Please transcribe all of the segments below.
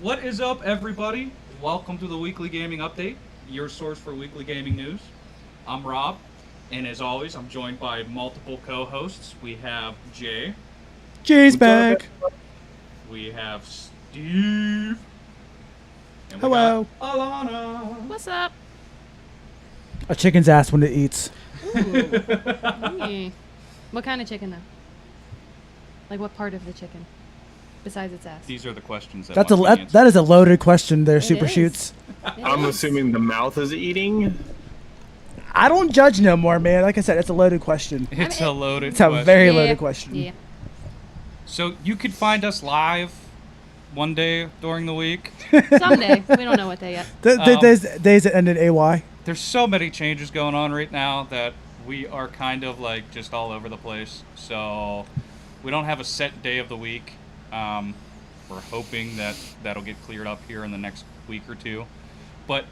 What is up, everybody? Welcome to the Weekly Gaming Update, your source for weekly gaming news. I'm Rob, and as always, I'm joined by multiple co-hosts. We have Jay, Jay's What's up? back. we have Steve, and we got Hello. Alana. What's up? A chicken's ass when it eats. Mm. What kind of chicken, though? Like, what part of the chicken? Besides its ass. These are the questions that That's must be answered. that is a loaded question there, It Super is. Shoots. I'm assuming the mouth is eating. I don't judge no more, man. Like I said, it's a loaded question. It's a loaded It's a question. very Yeah, loaded question. Yeah. So you could find us live one day during the week. Someday. We don't know what day yet. Days that end in AY. There's so many changes going on right now that we are kind of like just all over the place. So we don't have a set day of the week. We're hoping that that'll get cleared up here in the next week or two. But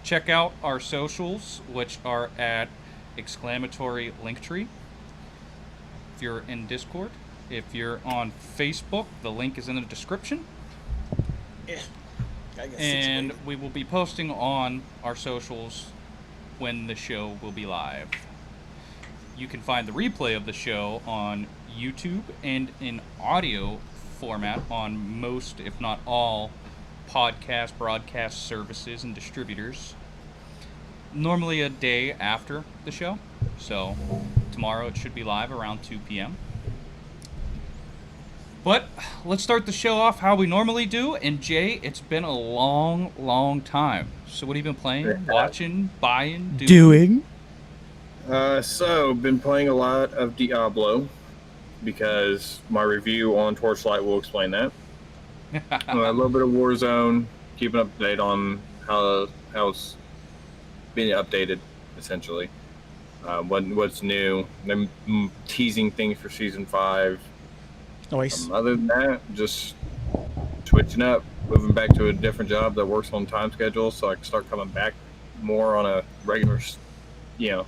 check out our socials, which are at !Linktree. If you're in Discord, if you're on Facebook, the link is in the description. And we will be posting on our socials when the show will be live. You can find the replay of the show on YouTube and in audio format on most, if not all, podcast broadcast services and distributors. Normally a day after the show. So tomorrow it should be live around 2 p.m. But let's start the show off how we normally do. And Jay, it's been a long, long time. So what have you been playing, watching, buying, doing? So been playing a lot of Diablo because my review on Torchlight will explain that. A little bit of Warzone, keeping up to date on how it's being updated, essentially. What's new? Them teasing things for season 5. Nice. Other than that, just switching up, moving back to a different job that works on time schedule, so I can start coming back more on a regular,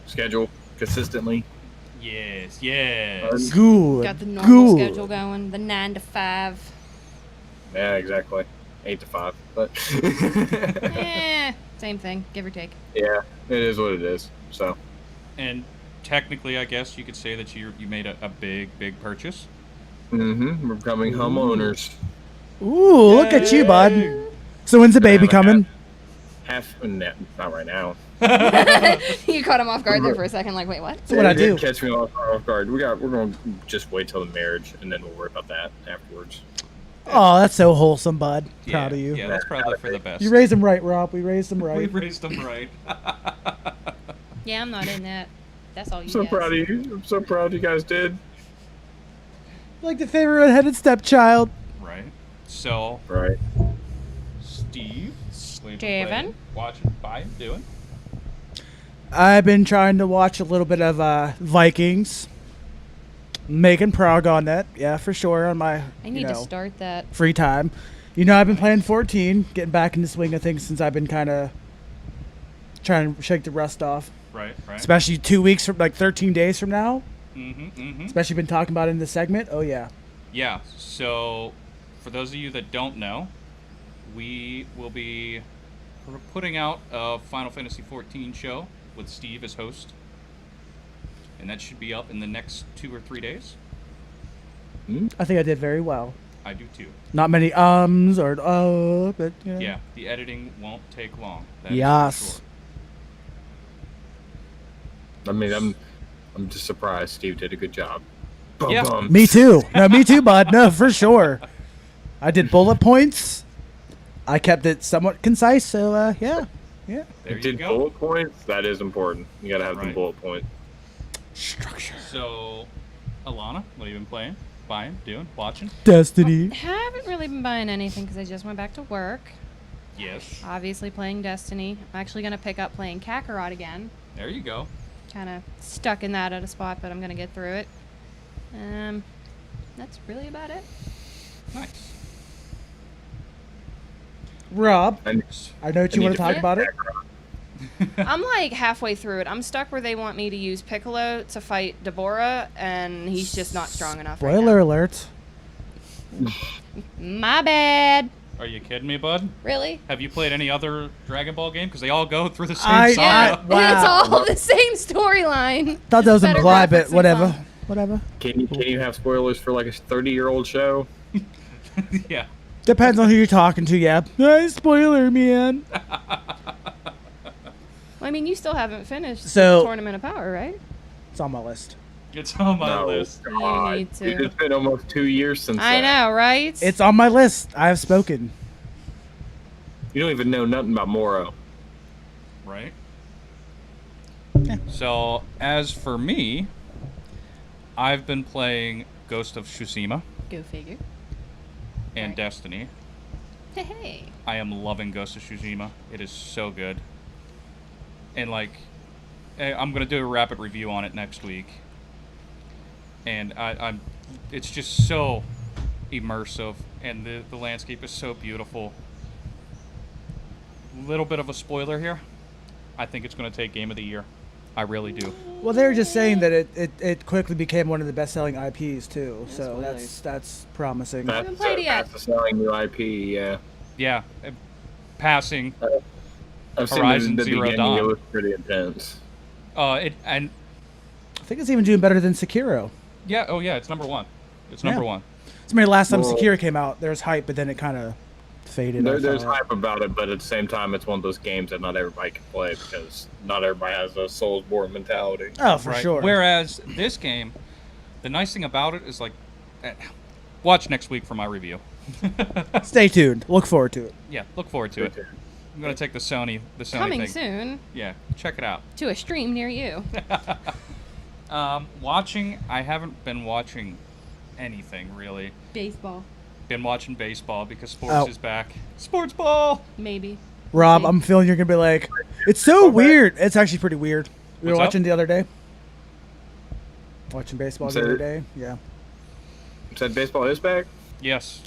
schedule consistently. Yes. Good. Got the normal Good. schedule going. The 9 to 5. Yeah, exactly. 8 to 5, but Same thing, give or take. yeah, it is what it is. So And technically, I guess you could say that you made a big purchase. we're becoming homeowners. Ooh, look at you, bud. So when's the baby Yeah, coming? Not right now. You caught him off guard there for a second, like, wait, what? That's what I It did do. catch me off guard. We're going to just wait till the marriage, and then we'll worry about that afterwards. Oh, that's so wholesome, bud. Proud of you. Yeah, that's probably for the best. You raised him right, Rob. We raised him We right. raised them right. Yeah, I'm not in that. That's all you I'm so guys. proud of you. I'm so proud you guys did. Like the favorite redheaded stepchild. Right. So, Right. Steve, what have you been Steven? playing, watching, buying, doing? I've been trying to watch a little bit of Vikings. Making prog on that, yeah, for sure. On my I need to start that. free time. I've been playing 14, getting back in the swing of things since I've been kind of trying to shake the rust off. Right. Especially 2 weeks from 13 days from now. Mm-hmm. Especially been talking about it in this segment. Oh yeah. Yeah, so for those of you that don't know, we will be putting out a Final Fantasy XIV show with Steve as host. And that should be up in the next 2 or 3 days. I think I did very well. I do too. Not many or but you know. Yeah, the editing won't take long. That is for Yes. sure. I mean, I'm just surprised Steve did a good job. Yeah. Bum. Me too. No, me too, bud. No, for sure. I did bullet points. I kept it somewhat concise, so yeah. There you Did go. bullet points? That is important. You gotta have the Right. bullet point. Structure. So, Alana, what have you been playing, buying, doing, watching? Destiny. Haven't really been buying anything because I just went back to work. Yes. Obviously playing Destiny. I'm actually going to pick up playing Kakarot again. There you go. Kind of stuck in that at a spot, but I'm going to get through it. That's really about it. Nice. Rob, And I know what you I want need to talk to- about it. I'm like halfway through it. I'm stuck where they want me to use Piccolo to fight Deborah, and he's just not strong enough right Spoiler now. alert. My bad. Are you kidding me, bud? Really? Have you played any other Dragon Ball game? Because they all go through the same I- saga. Wow. It's all the same storyline. Thought that was Better implied, graphics but and whatever. fun. Whatever. Can you have spoilers for like a 30-year-old show? Yeah. Depends on who you're talking to, yeah. Spoiler, man. Well, I mean, you still haven't finished So- Tournament of Power, right? It's on my list. It's on my No, list. God. need to. Dude, it's been almost 2 years since I that. know, right? It's on my list. I have spoken. You don't even know nothing about Moro. Right? So, as for me, I've been playing Ghost of Tsushima Go figure. and Right. Destiny. Hey. I am loving Ghost of Tsushima. It is so good. And, like, I'm going to do a rapid review on it next week. And it's just so immersive, and the landscape is so beautiful. Little bit of a spoiler here. I think it's going to take Game of the Year. I really do. Well, they were just saying that it quickly became one of the best-selling IPs too, so that's promising. haven't played it yet. That's a selling new IP, yeah. Yeah, passing. I've seen Horizon the Zero beginning, Dawn. it was pretty intense. And I think it's even doing better than Sekiro. yeah, oh yeah, it's number one. It's number one. I mean, last time Well- Sekiro came out, there was hype, but then it kind of faded. I There's thought. hype about it, but at the same time, it's one of those games that not everybody can play because not everybody has a Soulsborne mentality. Oh, for Right. sure. Whereas this game, the nice thing about it is like, watch next week for my review. Stay tuned. Look forward to it. Yeah, look forward to it. I'm gonna take the Sony Coming thing. soon Yeah, check it out. to a stream near you. Watching, I haven't been watching anything really. Baseball. Been watching baseball because sports Oh. is back. Sports ball. Maybe. Rob, See? I'm feeling you're gonna be like, it's so weird. It's actually pretty weird. We were What's up? watching the other day. Watching baseball the So- other day. Yeah. Said baseball is back? Yes.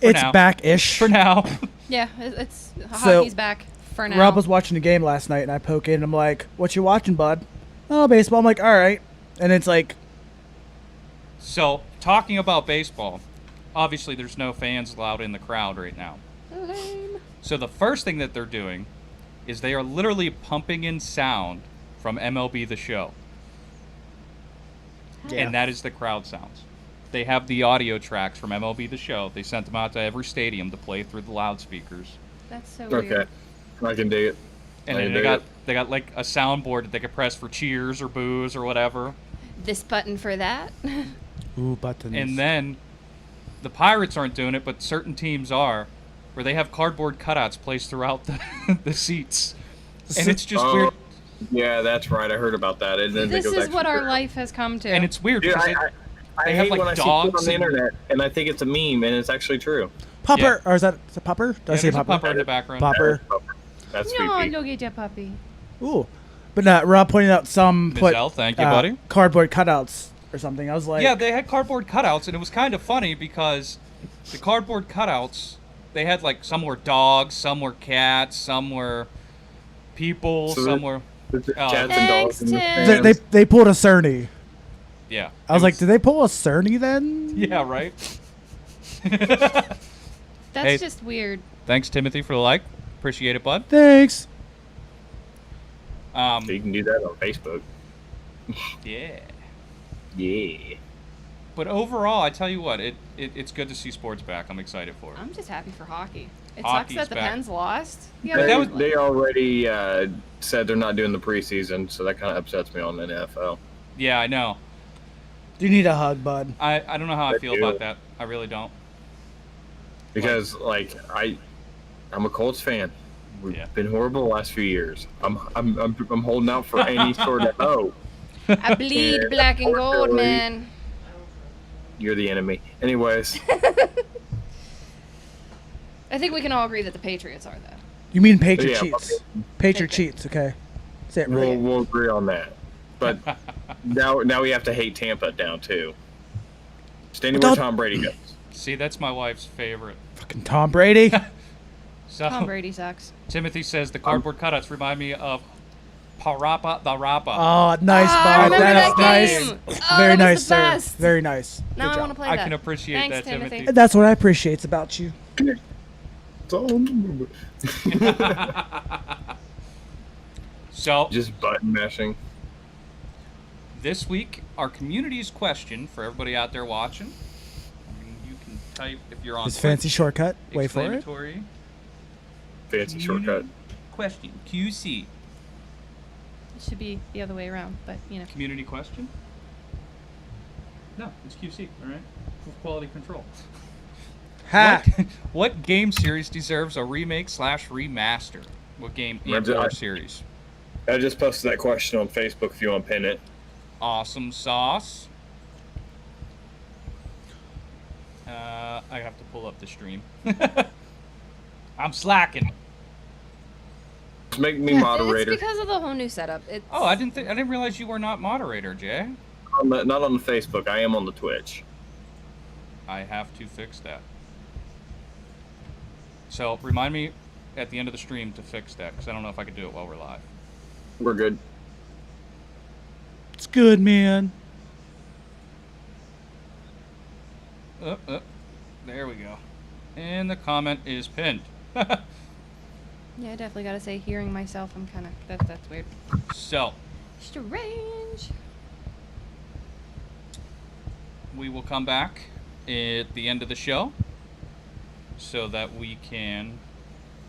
For It's now. back-ish. For now. Yeah, it's So, hockey's back for now. Rob was watching the game last night, and I poke in, and I'm like, "What you watching, bud?" "Oh, baseball." I'm like, "All right." And it's like, So, talking about baseball, obviously there's no fans allowed in the crowd right now. Lame. So the first thing that they're doing is they are literally pumping in sound from MLB The Show. Yeah. And that is the crowd sounds. They have the audio tracks from MLB The Show. They sent them out to every stadium to play through the loudspeakers. That's so Okay. weird. I can dig it. And I then can dig they got like a soundboard that they could press for cheers or boos or whatever. This button for that. "Ooh, buttons." And then the Pirates aren't doing it, but certain teams are, where they have cardboard cutouts placed throughout the seats. And it's just Oh, weird. Yeah, that's right. I heard about that. And then This it goes is what extra our weird. life has come to. And it's weird Dude, because I they hate have like when I see shit on dogs the and- internet and I think it's a meme and it's actually true. Pupper, or is that a pupper? Did I Yeah, say there's a pupper? pupper in the background. Pupper. That's no, creepy. go get your puppy. Ooh, but Rob pointed out some put Michelle, thank you, buddy. cardboard cutouts or something. I was like, Yeah, they had cardboard cutouts, and it was kind of funny because the cardboard cutouts, they had like some were dogs, some were cats, some were people, So some were There's just Oh. cats and dogs in the Thanks, Tim. stands. they pulled a Cerny. yeah. I was like, did they pull a Cerny then? Yeah, right. That's Hey. just weird. Thanks, Timothy, for the like. Appreciate it, bud. Thanks. So you can do that on Facebook. Yeah. Yeah. But overall, I tell you what, it's good to see sports back. I'm excited for it. I'm just happy for hockey. It Hockey's sucks that the back. Pens lost. Yeah, But They, that was- they already said they're not doing the preseason, so that kind of upsets me on the NFL. Yeah, I know. You need a hug, bud. I don't know how I I feel do. about that. I really don't. Because I'm a Colts fan. We've Yeah. been horrible the last few years. I'm holding out for any sort of hope. I bleed Yeah, black and gold, unfortunately. man. You're the enemy. Anyways, I think we can all agree that the Patriots are though. You mean Patriot Yeah, cheats? Patriot cheats. Okay. Say it right. we'll agree on that. But now we have to hate Tampa down too. Stay where Don't- Tom Brady goes. See, that's my wife's favorite. Fucking Tom Brady. So Tom Brady sucks. Timothy says the cardboard cutouts remind me of Parappa the Rappa. Oh, nice, Ah, I bud. remember That's that nice. game. Oh, Very that was nice, the sir. best. Very nice. Now Good I want to job. play I that. can appreciate Thanks, that, Timothy. And that's what I appreciate about you. It's all in the So just button mashing. this week, our community's question for everybody out there watching. I mean, you can type if you're on His fancy Twitch, shortcut. Wait for it. exclamatory Fancy shortcut. question QC. It should be the other way around, but you know. Community question? No, it's QC, all right? For quality control. Ha! What game series deserves a remake / remaster? What game and or series? I just posted that question on Facebook if you want to pin it. Awesome sauce. I have to pull up the stream. I'm slacking. Just make me Yeah, moderator. It's because of the whole new setup. Oh, I didn't realize you were not moderator, Jay. Not on the Facebook. I am on the Twitch. I have to fix that. So remind me at the end of the stream to fix that, because I don't know if I can do it while we're live. We're good. It's good, man. There we go. And the comment is pinned. Yeah, I definitely gotta say, hearing myself, I'm kind of that's weird. So Strange. we will come back at the end of the show so that we can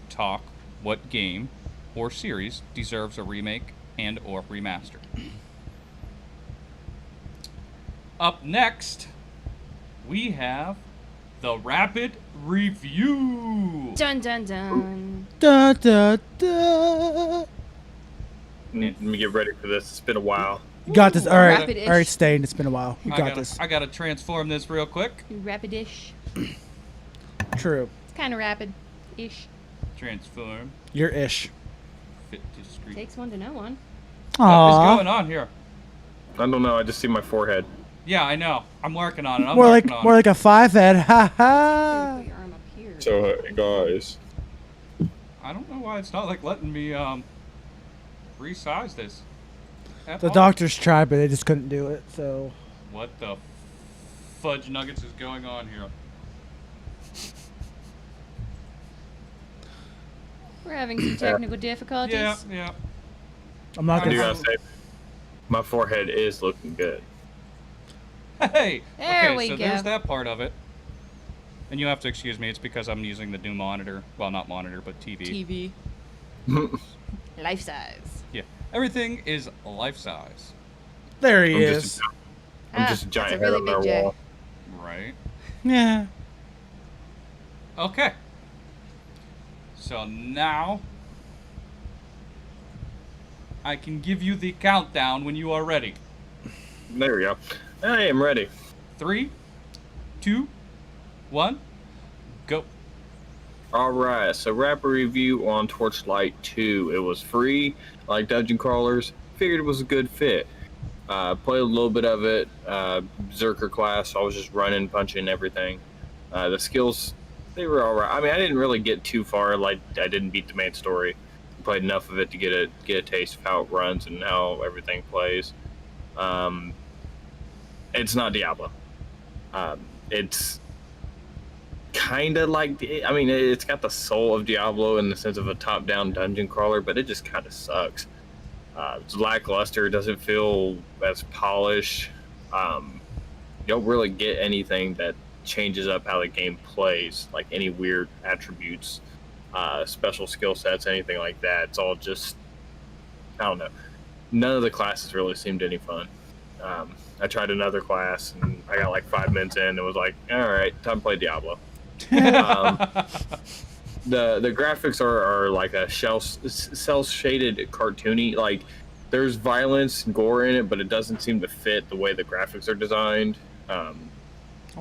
talk what game or series deserves a remake and or remaster. Up next, we have the rapid review. Dun dun dun. Da da da. Let me get ready for this. It's been a while. You got this. All right. Rapid-ish. All right, Stain. It's been a while. You got this. I gotta transform this real quick. Rapidish. True. It's kind of rapid-ish. Transform. You're ish. Fit to screen. Takes one to know one. What is Aww. going on here? I don't know. I just see my forehead. Yeah, I know. I'm working on it. I'm More working like on more it. like a 5 head. Ha Dude, ha. put your arm up here. So, guys. I don't know why it's not like letting me resize this. At The all. doctors tried, but they just couldn't do it. So What the fudge nuggets is going on here? We're having some technical difficulties. Yeah. I'm not I do gonna. gotta say, my forehead is looking good. Hey. There okay, we so go. there's that part of it. And you have to excuse me. It's because I'm using the new monitor. Well, not monitor, but TV. TV. Life size. Yeah. Everything is life size. There he I'm is. just, I'm just a that's giant a really head on big our J. wall. Right. Yeah. Okay. So now I can give you the countdown when you are ready. There we go. I am ready. 3, 2, 1, go. Alright, so rapid review on Torchlight 2. It was free, like dungeon crawlers. Figured it was a good fit. Played a little bit of it. Berserker class, I was just running, punching, everything. The skills, they were alright. I mean, I didn't really get too far. Like, I didn't beat the main story. Played enough of it to get a taste of how it runs and how everything plays. It's not Diablo. It's kind of like, I mean, it's got the soul of Diablo in the sense of a top-down dungeon crawler, but it just kind of sucks. It's lackluster. It doesn't feel as polished. You don't really get anything that changes up how the game plays, like any weird attributes, special skill sets, anything like that. It's all just, I don't know. None of the classes really seemed any fun. I tried another class and I got like 5 minutes in and was like, all right, time to play Diablo. The graphics are like a cel shaded cartoony. Like, there's violence and gore in it, but it doesn't seem to fit the way the graphics are designed.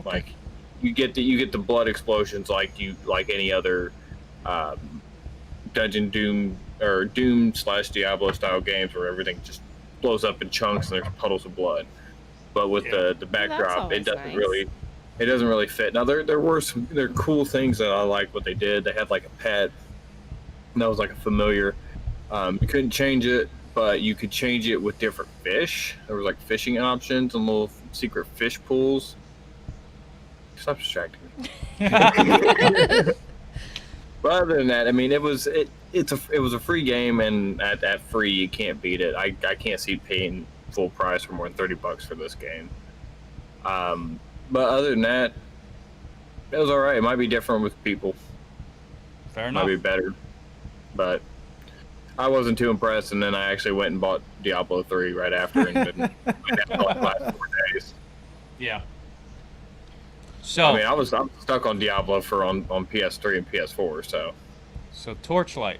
Like, you get the blood explosions like any other Dungeon Doom or Doom/Diablo style games where everything just blows up in chunks and there's puddles of blood. But with the backdrop, it doesn't nice. really fit. Now there were cool things that I like what they did. They had like a pet, and that was like a familiar. You couldn't change it, but you could change it with different fish. There was like fishing options and little secret fish pools. Stop distracting me. But other than that, I mean, it was a free game, and at free you can't beat it. I can't see paying full price for more than $30 for this game. But other than that, it was all right. It might be different with people. Fair Might enough. be better, but I wasn't too impressed. And then I actually went and bought Diablo 3 right after, and been playing that for like the last 4 days. Yeah. So, I mean, I was stuck on Diablo on PS3 and PS4. so Torchlight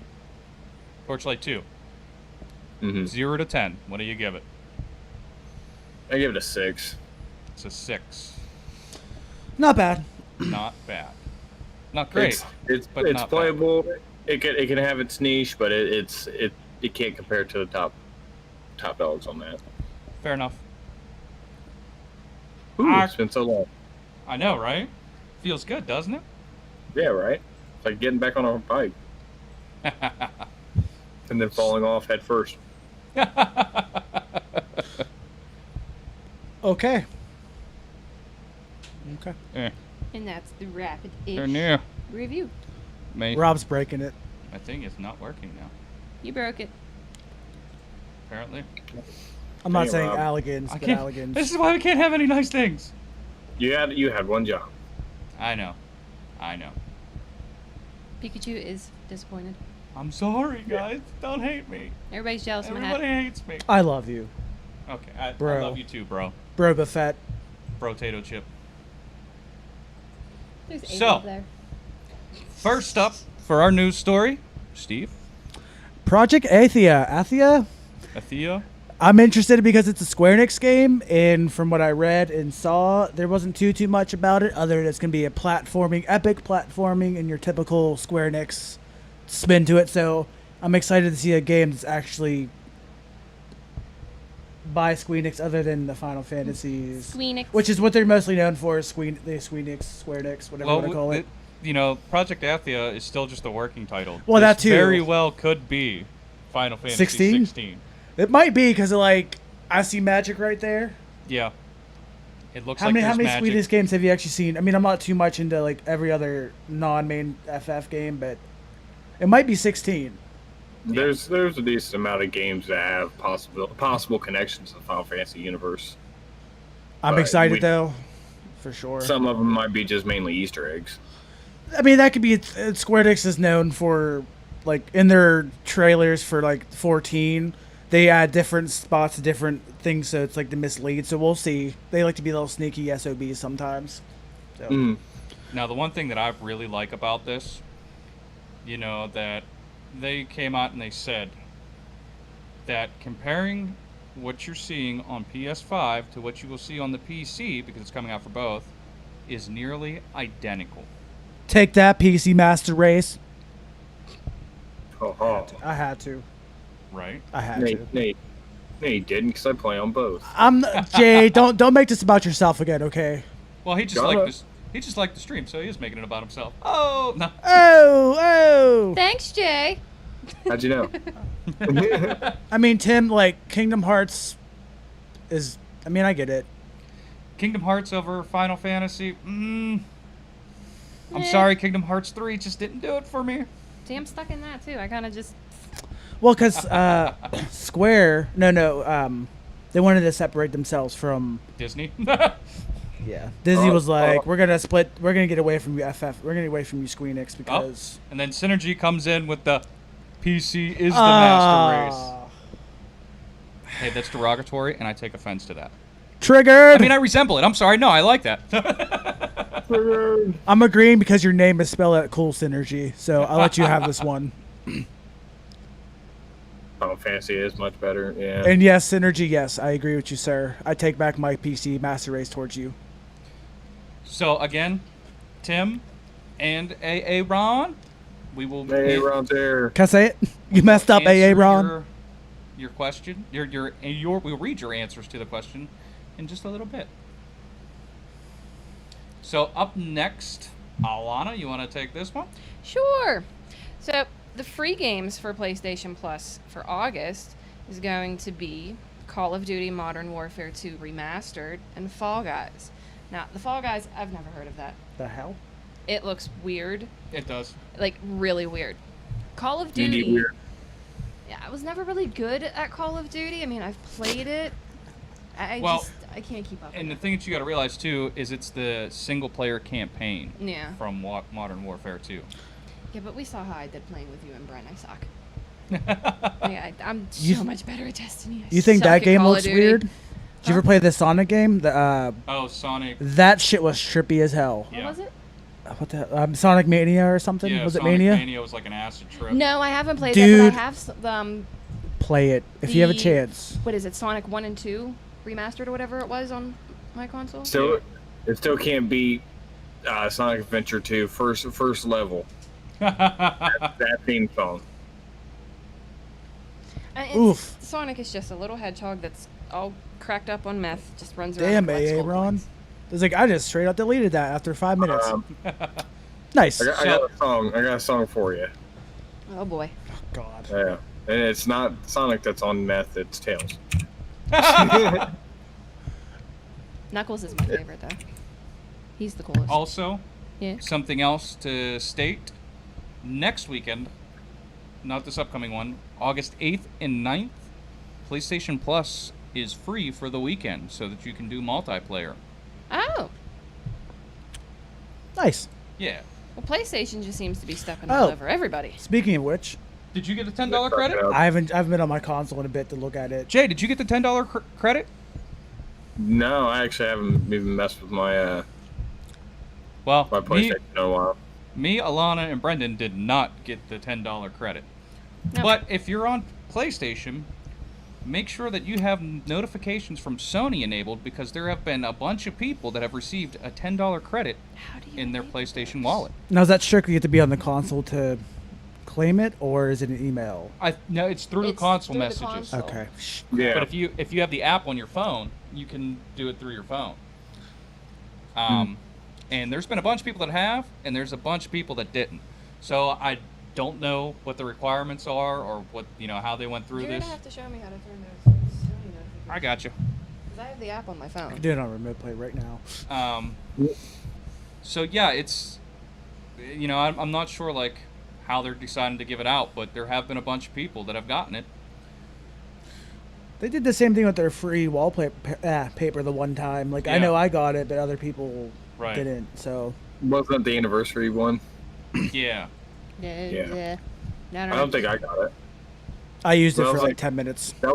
2, Mm-hmm. 0 to 10. What do you give it? I give it a 6. It's a 6. Not bad. Not bad. Not great. It's but not bad. playable. It can have its niche, but it can't compare to the top dogs on that. Fair enough. Ooh, it's been so long. I know, right? Feels good, doesn't it? Yeah, right. It's like getting back on a bike and then falling off head first. Okay. Okay. Eh, And that's the rapid they're near. review. Rob's breaking it. My thing is not working now, You broke it. apparently. I'm not Hey, saying Rob. Alligans, I but can't. Alligans. This is why we can't have any nice things. You had one job. I know. Pikachu is disappointed. I'm sorry, guys. Don't hate me. Everybody's jealous of my Everybody hat. hates me. I love you, Okay, I Bro. love you too, bro. Broba Fett. Potato chip. There's eight So- over there. First up for our news story, Steve. Project Athea. Athea. I'm interested because it's a Square Enix game, and from what I read and saw, there wasn't too much about it, other than it's going to be a epic platforming, in your typical Square Enix spin to it. So I'm excited to see a game that's actually by Square Enix, other than the Final Fantasies, Squeenix. which is what they're mostly known for. Square Enix, whatever you want to call it. You know, Project Athea is still just a working title. Well, that This too. very well could be Final Fantasy 16? 16. It might be because I see magic right there. Yeah. It looks How like many there's Square magic. Enix games have you actually seen? I mean, I'm not too much into like every other non-main FF game, but it might be 16. There's a decent amount of games that have possible connections to the Final Fantasy universe. I'm Right, excited though, for sure. Some of them might be just mainly Easter eggs. I mean, that could be. Square Enix is known for, like, in their trailers for like 14, they add different spots to different things, so it's like to mislead. So we'll see. They like to be little sneaky SOBs sometimes. So. Mm. Now, the one thing that I really like about this, you know, that they came out and they said that comparing what you're seeing on PS5 to what you will see on the PC, because it's coming out for both, is nearly identical. Take that, PC Master Race. Oh, I had to. Right? I had to. Nate, you didn't, because I play on both. Jay. Don't make this about yourself again, okay? Well, he just Got liked it. this. He just liked the stream, so he is making it about himself. Oh no! Oh. Thanks, Jay. How'd you know? I mean, Tim, like, Kingdom Hearts is. I mean, I get it. Kingdom Hearts over Final Fantasy. I'm Eh. sorry, Kingdom Hearts 3 just didn't do it for me. See, I'm stuck in that too. I kind of just. Well, because Square, they wanted to separate themselves from. Disney. Yeah, Disney was like, oh. we're gonna get away from you, FF, we're gonna get away from you, Square Enix, because. And then Synergy comes in with the PC is the master race. Hey, that's derogatory, and I take offense to that. Triggered. I mean, I resemble it. I'm sorry. No, I like that. I'm agreeing because your name is spelled out cool Synergy, so I'll let you have this one. Final Fantasy is much better, yeah. And yes, Synergy, yes, I agree with you, sir. I take back my PC Master Race towards you. So again, Tim and AA Ron, we will. Hey, around there. Can I say it? You messed up, AA answer Ron. Your question. We'll read your answers to the question in just a little bit. So up next, Alana, you want to take this one? Sure. So the free games for PlayStation Plus for August is going to be Call of Duty Modern Warfare 2 Remastered and Fall Guys. Now, the Fall Guys, I've never heard of that. The hell? it looks weird. It does. Like, really weird. Call of Indeed Duty. weird. Yeah, I was never really good at Call of Duty. I mean, I've played it. I can't keep up And the with thing that you got to realize too is it's the single player campaign it. Yeah. from Modern Warfare 2. Yeah, but we saw how I did playing with you and Brent. I suck. Yeah, I'm so much better at Destiny. You think suck that at game Call of looks Duty. weird? Did you ever play the Sonic game? Oh, Sonic. That shit was trippy as hell. What was it? What the Sonic Mania or something? Yeah, Was it Sonic Mania? Mania was like an acid trip. No, I haven't played Dude. that, but I have Play it if you have a The- chance. what is it? Sonic 1 and 2 remastered or whatever it was on my console. It still can't beat Sonic Adventure 2 first level. That theme song. Oof. Sonic is just a little hedgehog that's all cracked up on meth, just runs around. Damn, and collects gold Ron. coins. It's like I just straight up deleted that after 5 minutes. Nice. I got a song. I got a song for you. Oh boy. God. Yeah, and it's not Sonic that's on meth. It's Tails. Knuckles is my favorite though. He's the coolest. Also, Yeah. something else to state: next weekend, not this upcoming one, August 8th and 9th, PlayStation Plus is free for the weekend, so that you can do multiplayer. Oh. Nice. Yeah. Well, PlayStation just seems to be stepping all Oh. over everybody. Speaking of which, Did you get a $10 credit? I haven't been on my console in a bit to look at it. Jay, did you get the $10 credit? No, I actually haven't even messed with my Well, my PlayStation in a while. me, Alana, and Brendan did not get the $10 credit. No. But if you're on PlayStation, make sure that you have notifications from Sony enabled, because there have been a bunch of people that have received a $10 credit How do you in their enable PlayStation those? wallet. Now, is that strictly you have to be on the console to claim it, or is it an email? No, it's through the It's console through the messages. console. Okay. Yeah. But if you have the app on your phone, you can do it through your phone. And there's been a bunch of people that have, and there's a bunch of people that didn't. So I don't know what the requirements are, or what how they went through You're this. gonna have to show me how to turn those Sony notifications. I got you. 'Cause I have the app on my I phone. can do it on remote play right now. So yeah, it's I'm not sure like how they're deciding to give it out, but there have been a bunch of people that have gotten it. They did the same thing with their free wallpaper paper the one time. Like, I Yeah. know I got it, but other people Right. didn't. So Wasn't it the anniversary one? Yeah. Yeah. No, I don't think I got it. I used it Well, for it's like like- 10 minutes. That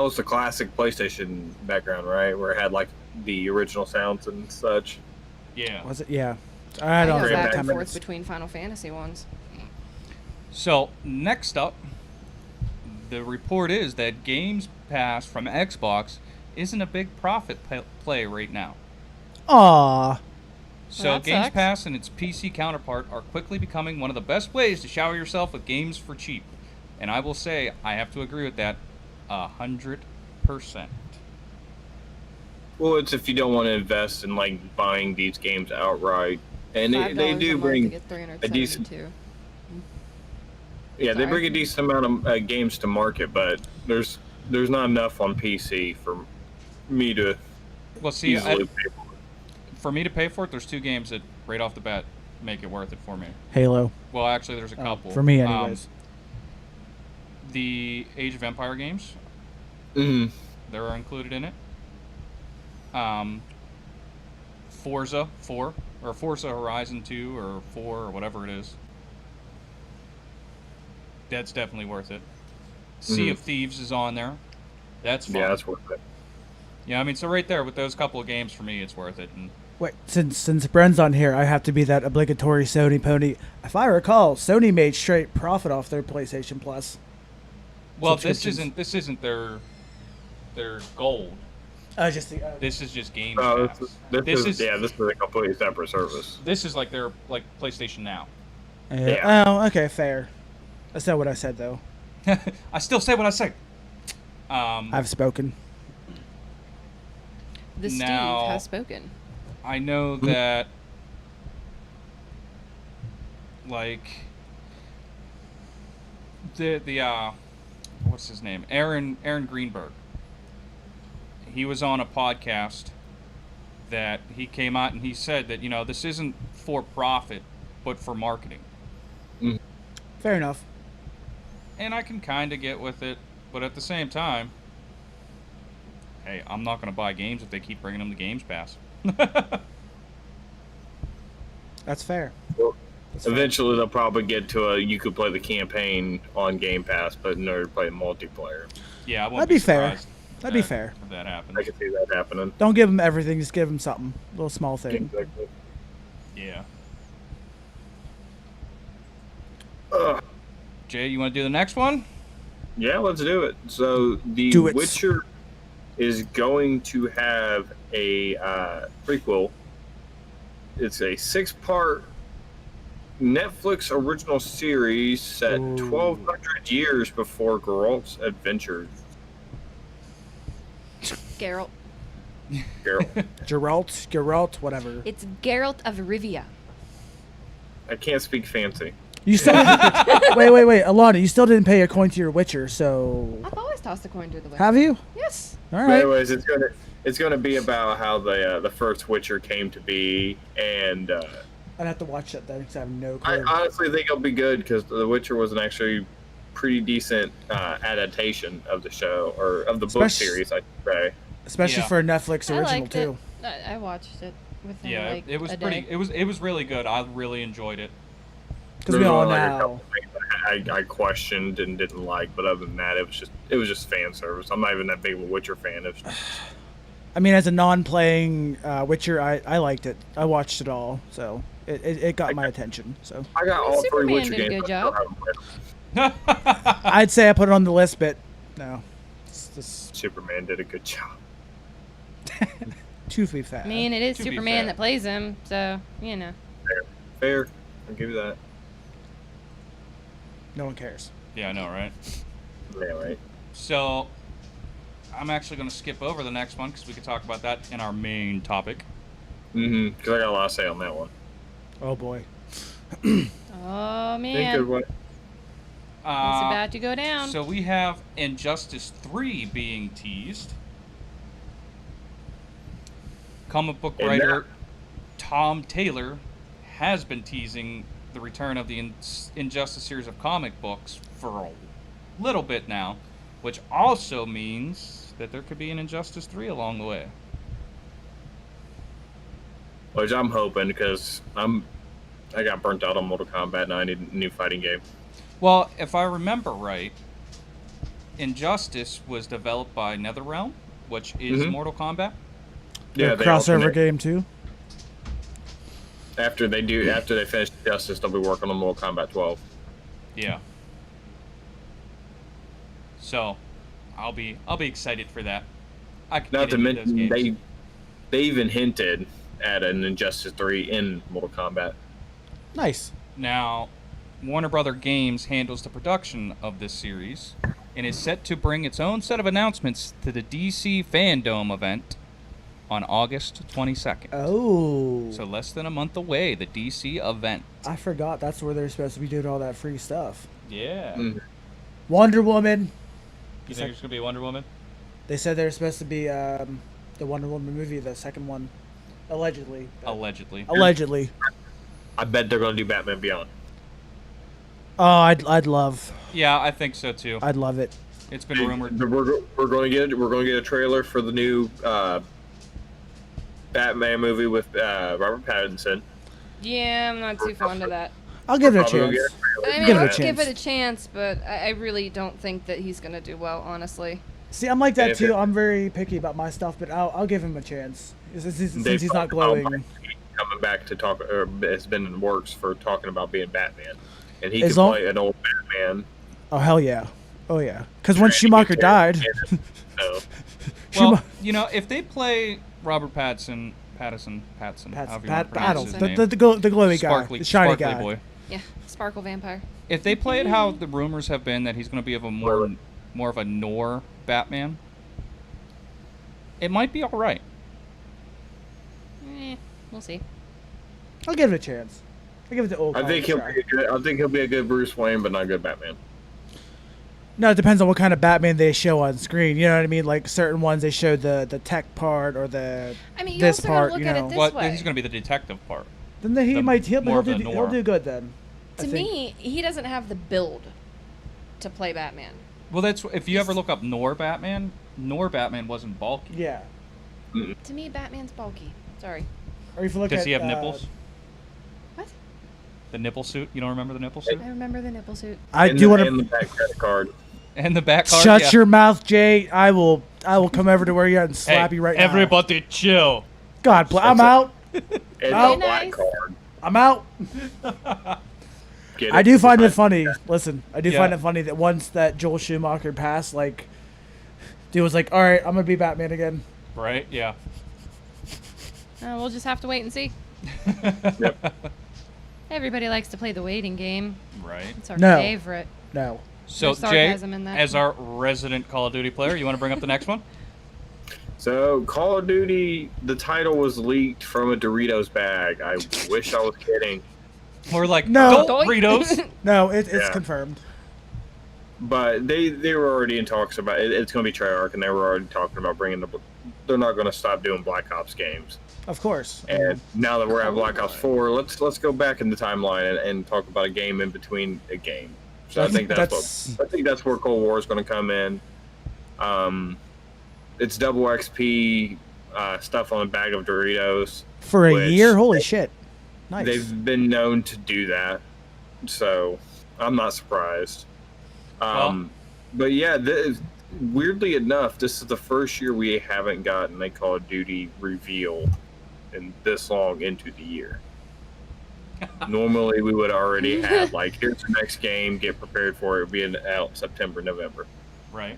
was the classic PlayStation background, right? Where it had like the original sounds and such. Yeah. Was it? Yeah. I don't go know, back like 10 and forth minutes. between Final Fantasy ones. So next up, the report is that Games Pass from Xbox isn't a big profit play right now. Aw. So Well, that Games sucks. Pass and its PC counterpart are quickly becoming one of the best ways to shower yourself with games for cheap. And I will say, I have to agree with that 100%. Well, it's if you don't want to invest in like buying these games outright, and they $5 do a month to bring get a decent. 372. Yeah, they Sorry. bring a decent amount of games to market, but there's not enough on PC for me to Well, see, easily pay for it. for me to pay for it, there's two games that right off the bat make it worth it for me. Halo. Well, actually, there's a Oh, couple. for me, anyways. The Age of Empire games, Mhm. they're included in it. Forza 4, or Forza Horizon 2, or 4, or whatever it is. That's definitely worth it. Sea Mhm. of Thieves is on there. That's fun. Yeah, that's worth it. Yeah, I mean, so right there with those couple of games, for me, it's worth it. And Wait, since Bren's on here, I have to be that obligatory Sony pony. If I recall, Sony made straight profit off their PlayStation Plus. well, this Subscriptions. isn't their gold. Just the. This is just Game Oh, Pass. this is a completely separate service. This is like their PlayStation Now. Yeah. Oh, okay, fair. That's not what I said, though. I still say what I say. I've spoken. The Steve Now- has spoken. I know that, like, the what's his name? Aaron Greenberg. He was on a podcast that he came out and he said that, this isn't for profit, but for marketing. Fair enough. And I can kind of get with it, but at the same time, hey, I'm not going to buy games if they keep bringing them to Games Pass. That's fair. Well, That's fair. eventually, they'll probably get to you could play the campaign on Game Pass, but in order to play multiplayer. Yeah, I won't That'd be fair. surprised That'd be that- fair. If that happens. I can see that happening. Don't give them everything. Just give them something. A little small thing. Exactly. Yeah. Ugh. Jay, you want to do the next one? Yeah, let's do it. So The Do it. Witcher is going to have a prequel. It's a 6-part Netflix original series set Ooh. 1,200 years before Geralt's adventures. Geralt. Geralt. Geralt, whatever. It's Geralt of Rivia. I can't speak fancy. You still wait, Alana. You still didn't pay a coin to your Witcher, so I've always tossed a coin to the Witcher. have you? Yes. All But right. anyways, it's gonna be about how the first Witcher came to be, and I'd have to watch that then because I have no I clue. honestly think it'll be good because The Witcher was an actually pretty decent adaptation of the show or of the book Especially- series, I should say. Especially Yeah. for a Netflix I original liked too. it. I watched it within Yeah, like it was a pretty. day. It was really good. I really enjoyed it. Because we There's all only, like, a know. couple things I questioned and didn't like, but other than that, it was just fan service. I'm not even that big of a Witcher fan. It was just, I mean, as a non-playing Witcher, I liked it. I watched it all, so it got my attention. So I got all Superman three Witcher did a games. good I still job. haven't played them. I'd say I put it on the list, but no. It's just Superman did a good job. too fast. I mean, it is To be Superman fair. that plays him, so Fair. I'll give you that. No one cares. Yeah, I know, right? Yeah, right. So, I'm actually going to skip over the next one because we could talk about that in our main topic. Because I got a lot to say on that one. Oh boy. oh In a man, good way. it's about to go down. So we have Injustice 3 being teased. Comic book And writer Tom Taylor has been teasing the return of the Injustice series of comic books for a little bit now, which also means that there could be an Injustice 3 along the way. Which I'm hoping because I got burnt out on Mortal Kombat and I need a new fighting game. Well, if I remember right, Injustice was developed by NetherRealm, which is Mhm. Mortal Kombat. Yeah, they crossover alternate. game too. After they finish Justice, they'll be working on Mortal Kombat 12. Yeah. So, I'll be excited for that. I could Not get to into those mention games. they even hinted at an Injustice 3 in Mortal Kombat. Nice. Now, Warner Brother Games handles the production of this series and is set to bring its own set of announcements to the DC Fandom event on August 22nd. Oh. So less than a month away, the DC event. I forgot that's where they're supposed to be doing all that free stuff. Yeah. Mm. Wonder Woman. You think it's going to be Wonder Woman? They said they're supposed to be the Wonder Woman movie, the second one, allegedly. Allegedly. Allegedly. I bet they're going to do Batman Beyond. Oh, I'd love Yeah, I think so too. I'd love it. It's been rumored. We're going to get a trailer for the new Batman movie with Robert Pattinson. yeah, I'm not too fond of that. I'll give it a Probably gonna chance. get a trailer I for mean, Give it a I'll that. chance. give it a chance, but I really don't think that he's gonna do well, honestly. See, I'm like that If too. it- I'm very picky about my stuff, but I'll give him a chance since They he's not probably glowing. coming back to talk, or has been in the works for talking about being Batman, and he As could long- play an old Batman. Oh hell yeah, oh yeah. Because when Schumacher died, So, Well, if they play Robert Pattinson, Pat, however you want to Pat, pronounce his the, name. the, the glowy guy, Sparkly, the shiny sparkly guy. boy. Yeah, Sparkle Vampire. If they play it how the rumors have been that he's going to be of a more of a noir Batman, it might be all right. We'll see. I'll give it a chance. I'll give it the old. I think college try. I think he'll be a good Bruce Wayne, but not a good Batman. No, it depends on what kind of Batman they show on screen. You know what I mean? Like certain ones they show the tech part or the I mean, you this also part. gotta look You at know, it this What? way. He's going to be the detective part. then he the- might more of the he'll noir. do good then. I To think. me, he doesn't have the build to play Batman. Well, that's if you ever look up Noir Batman wasn't bulky. Yeah. To me, Batman's bulky. Sorry. Or if you look Does at he have nipples? What? The nipple suit? You don't remember the nipple suit? I remember the nipple suit. I And do the- want and to the back credit card. And the back card? shut yeah. your mouth, Jay. I will come over to where you're at and slap Hey, you right now. everybody chill. God, I'm out. And Oh. the black Nice. card. I'm out. Get I it? do find it funny. Listen, I do Yeah. find it funny that once that Joel Schumacher passed, like, dude was like, "All right, I'm gonna be Batman again." Right? Yeah. We'll just have to wait and see. Yep. Everybody likes to play the waiting game. Right. It's our No. favorite. No. So, There's Jay, sarcasm in that. as our resident Call of Duty player, you want to bring up the next one? So, Call of Duty, the title was leaked from a Doritos bag. I wish I was kidding. We're like, No. don't Doritos. No, it's Yeah. confirmed. But they were already in talks about it. It's going to be Treyarch, and they were already talking about bringing they're not going to stop doing Black Ops games. Of course. And now that we're at Black Ops 4, let's go back in the timeline and talk about a game in between a game. So I think that's where Cold War is going to come in. It's double XP stuff on a bag of Doritos. For a which year, holy shit. Nice. They've been known to do that, so I'm not surprised. But yeah, weirdly enough, this is the first year we haven't gotten a Call of Duty reveal in this long into the year. Normally, we would already have like, here's the next game, get prepared for it, being out September, November. Right.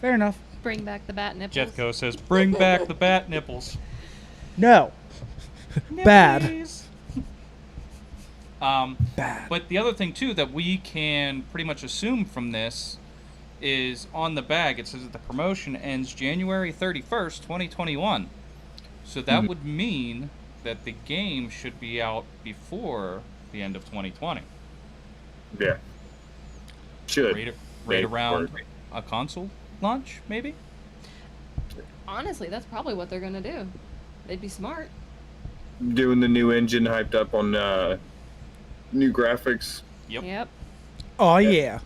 Fair enough. Bring back the bat nipples. Jethco says, bring back the bat nipples. No. Bad. Nippies. Bad. But the other thing, too, that we can pretty much assume from this is on the bag, it says that the promotion ends January 31st, 2021. So that would mean that the game should be out before the end of 2020. Yeah. Should. Right around a console launch, maybe? Honestly, that's probably what they're gonna do. They'd be smart. Doing the new engine hyped up on new graphics. Yep. Oh, yeah.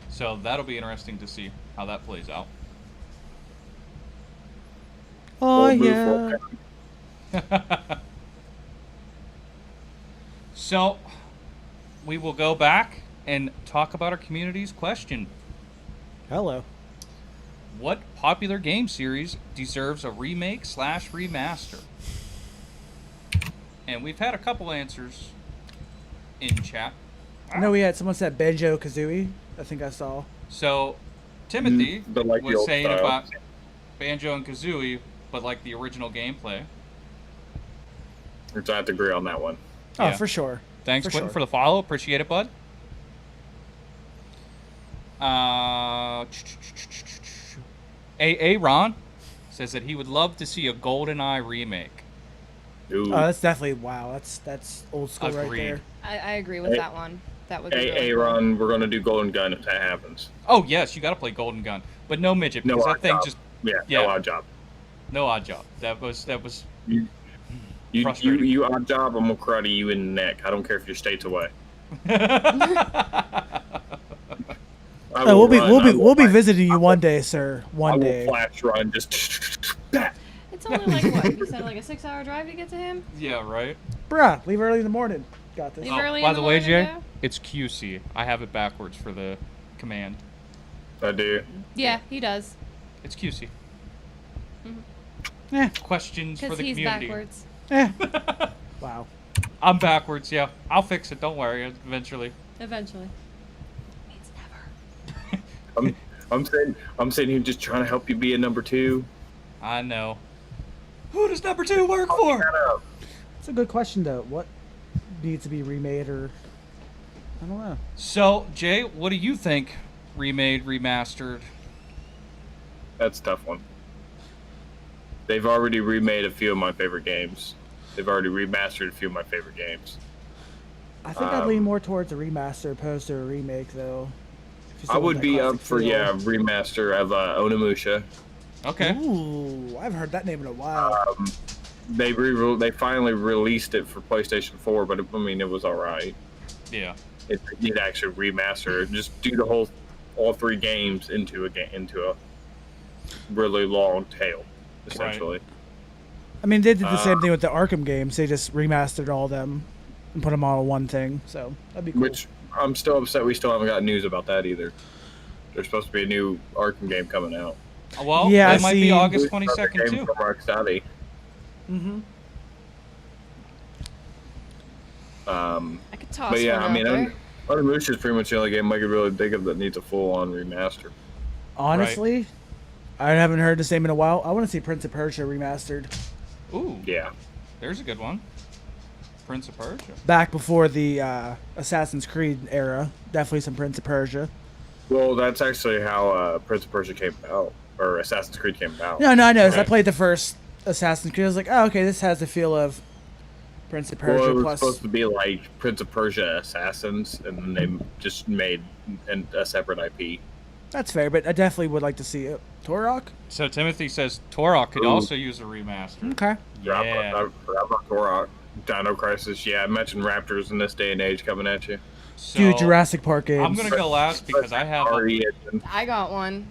So that'll be interesting to see how that plays out. Oh, Old move yeah. forward. So we will go back and talk about our community's question. Hello. What popular game series deserves a remake/remaster? And we've had a couple answers in chat. I know we had someone said Banjo Kazooie. I think I saw. So Timothy But like the was old saying style. about Banjo and Kazooie, but like the original gameplay. Which I have to agree on that one. Oh, Yeah. for sure. Thanks, For Quentin, sure. for the follow. Appreciate it, bud. Ron says that he would love to see a GoldenEye remake. Ooh. Oh, that's definitely wow. That's old school right Agreed. there. I agree with Hey- that one. That would be Hey, really cool. Aaron, we're gonna do Golden Gun if that happens. Oh yes, you got to play Golden Gun, but no midget No because that odd thing job. just Yeah, Yeah. no odd job. no odd job. That was You, Frustrating. you odd job, I'm gonna karate you in the neck. I don't care if you're states away. I Oh, will we'll be run. we'll I be will we'll be flash- visiting you one day, sir. I One will day. flash run just. It's only like what? You said like a 6-hour drive to get to him? yeah, right. Bruh, leave early in the morning. Got this. Leave Oh, early by in the the way, morning, Jay, though? it's QC. I have it backwards for the command. I do. Yeah, he does. It's QC. Eh, Questions for Because the he's community. backwards. eh. Wow. I'm backwards. Yeah, I'll fix it. Don't worry. Eventually. Eventually. Means never. I'm sitting here just trying to help you be a number two. I know. Who does number 2 work for? It's a good question though. What needs to be remade or I don't know. So, Jay, what do you think? Remade, remastered. That's a tough one. They've already remade a few of my favorite games. They've already remastered a few of my favorite games. I think I'd lean more towards a remaster opposed to a remake though. If you I still want would that be classic up for feel. remaster of Onimusha. Okay. Ooh, I haven't heard that name in a while. They finally released it for PlayStation 4, but it was all right. Yeah. It need actually remaster. Just do all 3 games into a really long tail, essentially. I mean, they did the same thing with the Arkham games. They just remastered all of them and put them all in one thing. So that'd be cool. Which I'm still upset we still haven't got news about that either. There's supposed to be a new Arkham game coming out. Well, Yeah, it might be see- August Another 22nd game too. from Rocksteady. Mm-hmm. I could toss But yeah, one I mean, out there. Onimusha is pretty much the only game I could really think of that needs a full-on remaster. Honestly, I haven't heard the same in a while. I want to see Prince of Persia remastered. Ooh, Yeah. there's a good one. Prince of Persia. Back before the Assassin's Creed era. Definitely some Prince of Persia. Well, that's actually how Prince of Persia came about, or Assassin's Creed came about. No, I know. I Right. played the first Assassin's Creed. I was like, oh, okay, this has the feel of Prince of Persia Well, it was plus. supposed to be like Prince of Persia Assassins, and then they just made a separate IP. That's fair, but I definitely would like to see it. Torok? So Timothy says Torok could Ooh. also use a remaster. Okay. Yeah. I forgot about Turok. Dino Crisis. Yeah, imagine Raptors in this day and age coming at you. So, Dude, Jurassic Park games. I'm gonna go last because I have. RE I got one.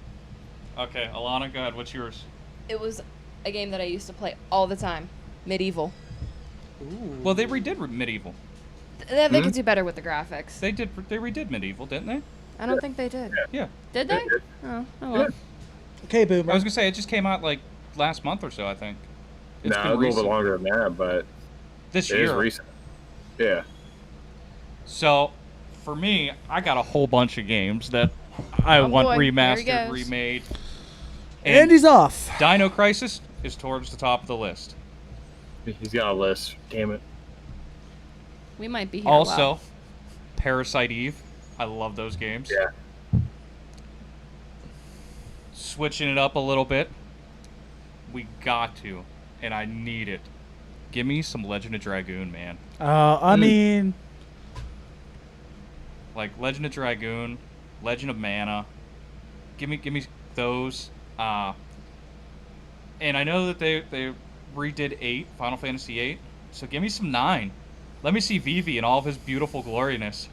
Okay, Alana, go ahead. What's yours? It was a game that I used to play all the time. Medieval. Well, they redid Medieval. They could do better with the graphics. They redid Medieval, didn't they? I don't think they did. Yeah. Did they? Oh well. Yeah. Okay, I Boomer. was gonna say it just came out like last month or so, I think. It's No, been a little recent. bit longer than that, but This it is year. recent. Yeah. So, for me, I got a whole bunch of games that I Oh want boy, here he remastered, goes. remade. And he's off. Dino Crisis is towards the top of the list. He's got a list. Damn it. We might be here a Also, while. Parasite Eve. I love those games. Yeah. Switching it up a little bit. We got to, and I need it. Give me some Legend of Dragoon, man. I mean, Like Legend of Dragoon, Legend of Mana. Give me those. And I know that they redid 8, Final Fantasy 8. So give me some 9. Let me see Vivi in all of his beautiful gloriness.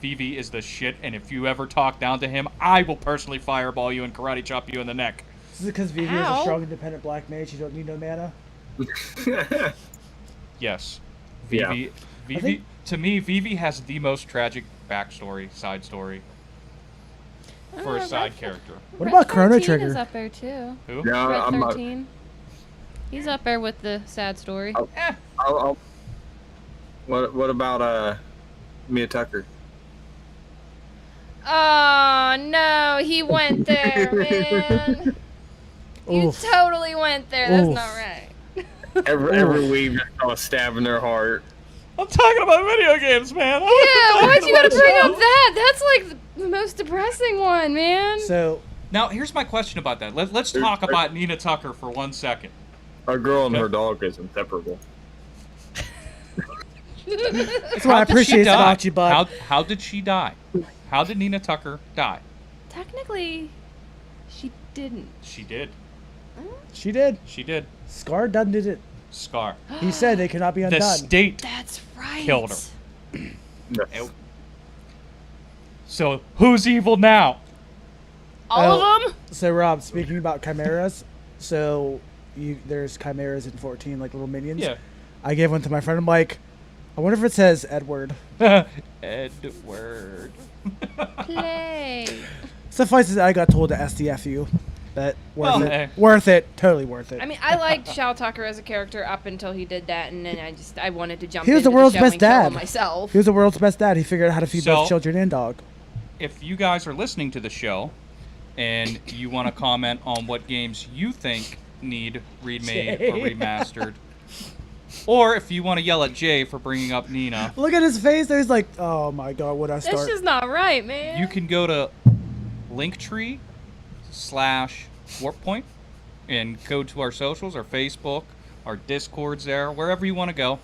Vivi is the shit, and if you ever talk down to him, I will personally fireball you and karate chop you in the neck. this is because Vivi is a Ow. strong, independent black mage. You don't need no mana. Yes. Yeah. Vivi think- to me, Vivi has the most tragic backstory, side story for a side character. What about Chrono 13 Trigger? is up there too. Who? No, Red I'm not. 13. He's up there with the sad story. Oh. What about Mia Tucker? Oh no, he went there, man. You Oof. totally went there. That's Oof. not right. Every week, just a stab in their heart. I'm talking about video games, man. Yeah, why'd you gotta bring up that? That's like the most depressing one, man. So, Now, here's my question about that. Let's talk about Nina Tucker for 1 second. A girl and Okay. her dog is inseparable. that's what I How did she appreciate die? about you, bud. How did she die? How did Nina Tucker die? Technically, she didn't. She did. She did. She did. Scar done did it. Scar. He said they cannot be The undone. state That's right. killed her. Yes. So, who's evil now? All Oh. of them? So, Rob, speaking about chimeras, so there's chimeras in 14, like little minions. Yeah. I gave one to my friend. I'm like, I wonder if it says Edward. Edward. Play. Suffice it, I got told to SDFU. But worth Well, it. hey. Worth it. Totally worth it. I mean, I liked Shao Tucker as a character up until he did that, and then I wanted to jump He was into the world's show best and kill him dad. myself. He was the world's best dad. He figured out how to feed So- both children and dog. If you guys are listening to the show and you want to comment on what games you think need remade or Jay. remastered, or if you want to yell at Jay for bringing up Nina, Look at his face. There's like, oh my god, would I That's start? just not right, man. you can go to Linktree/WarpPoint and go to our socials, our Facebook, our Discords there, wherever you want to go,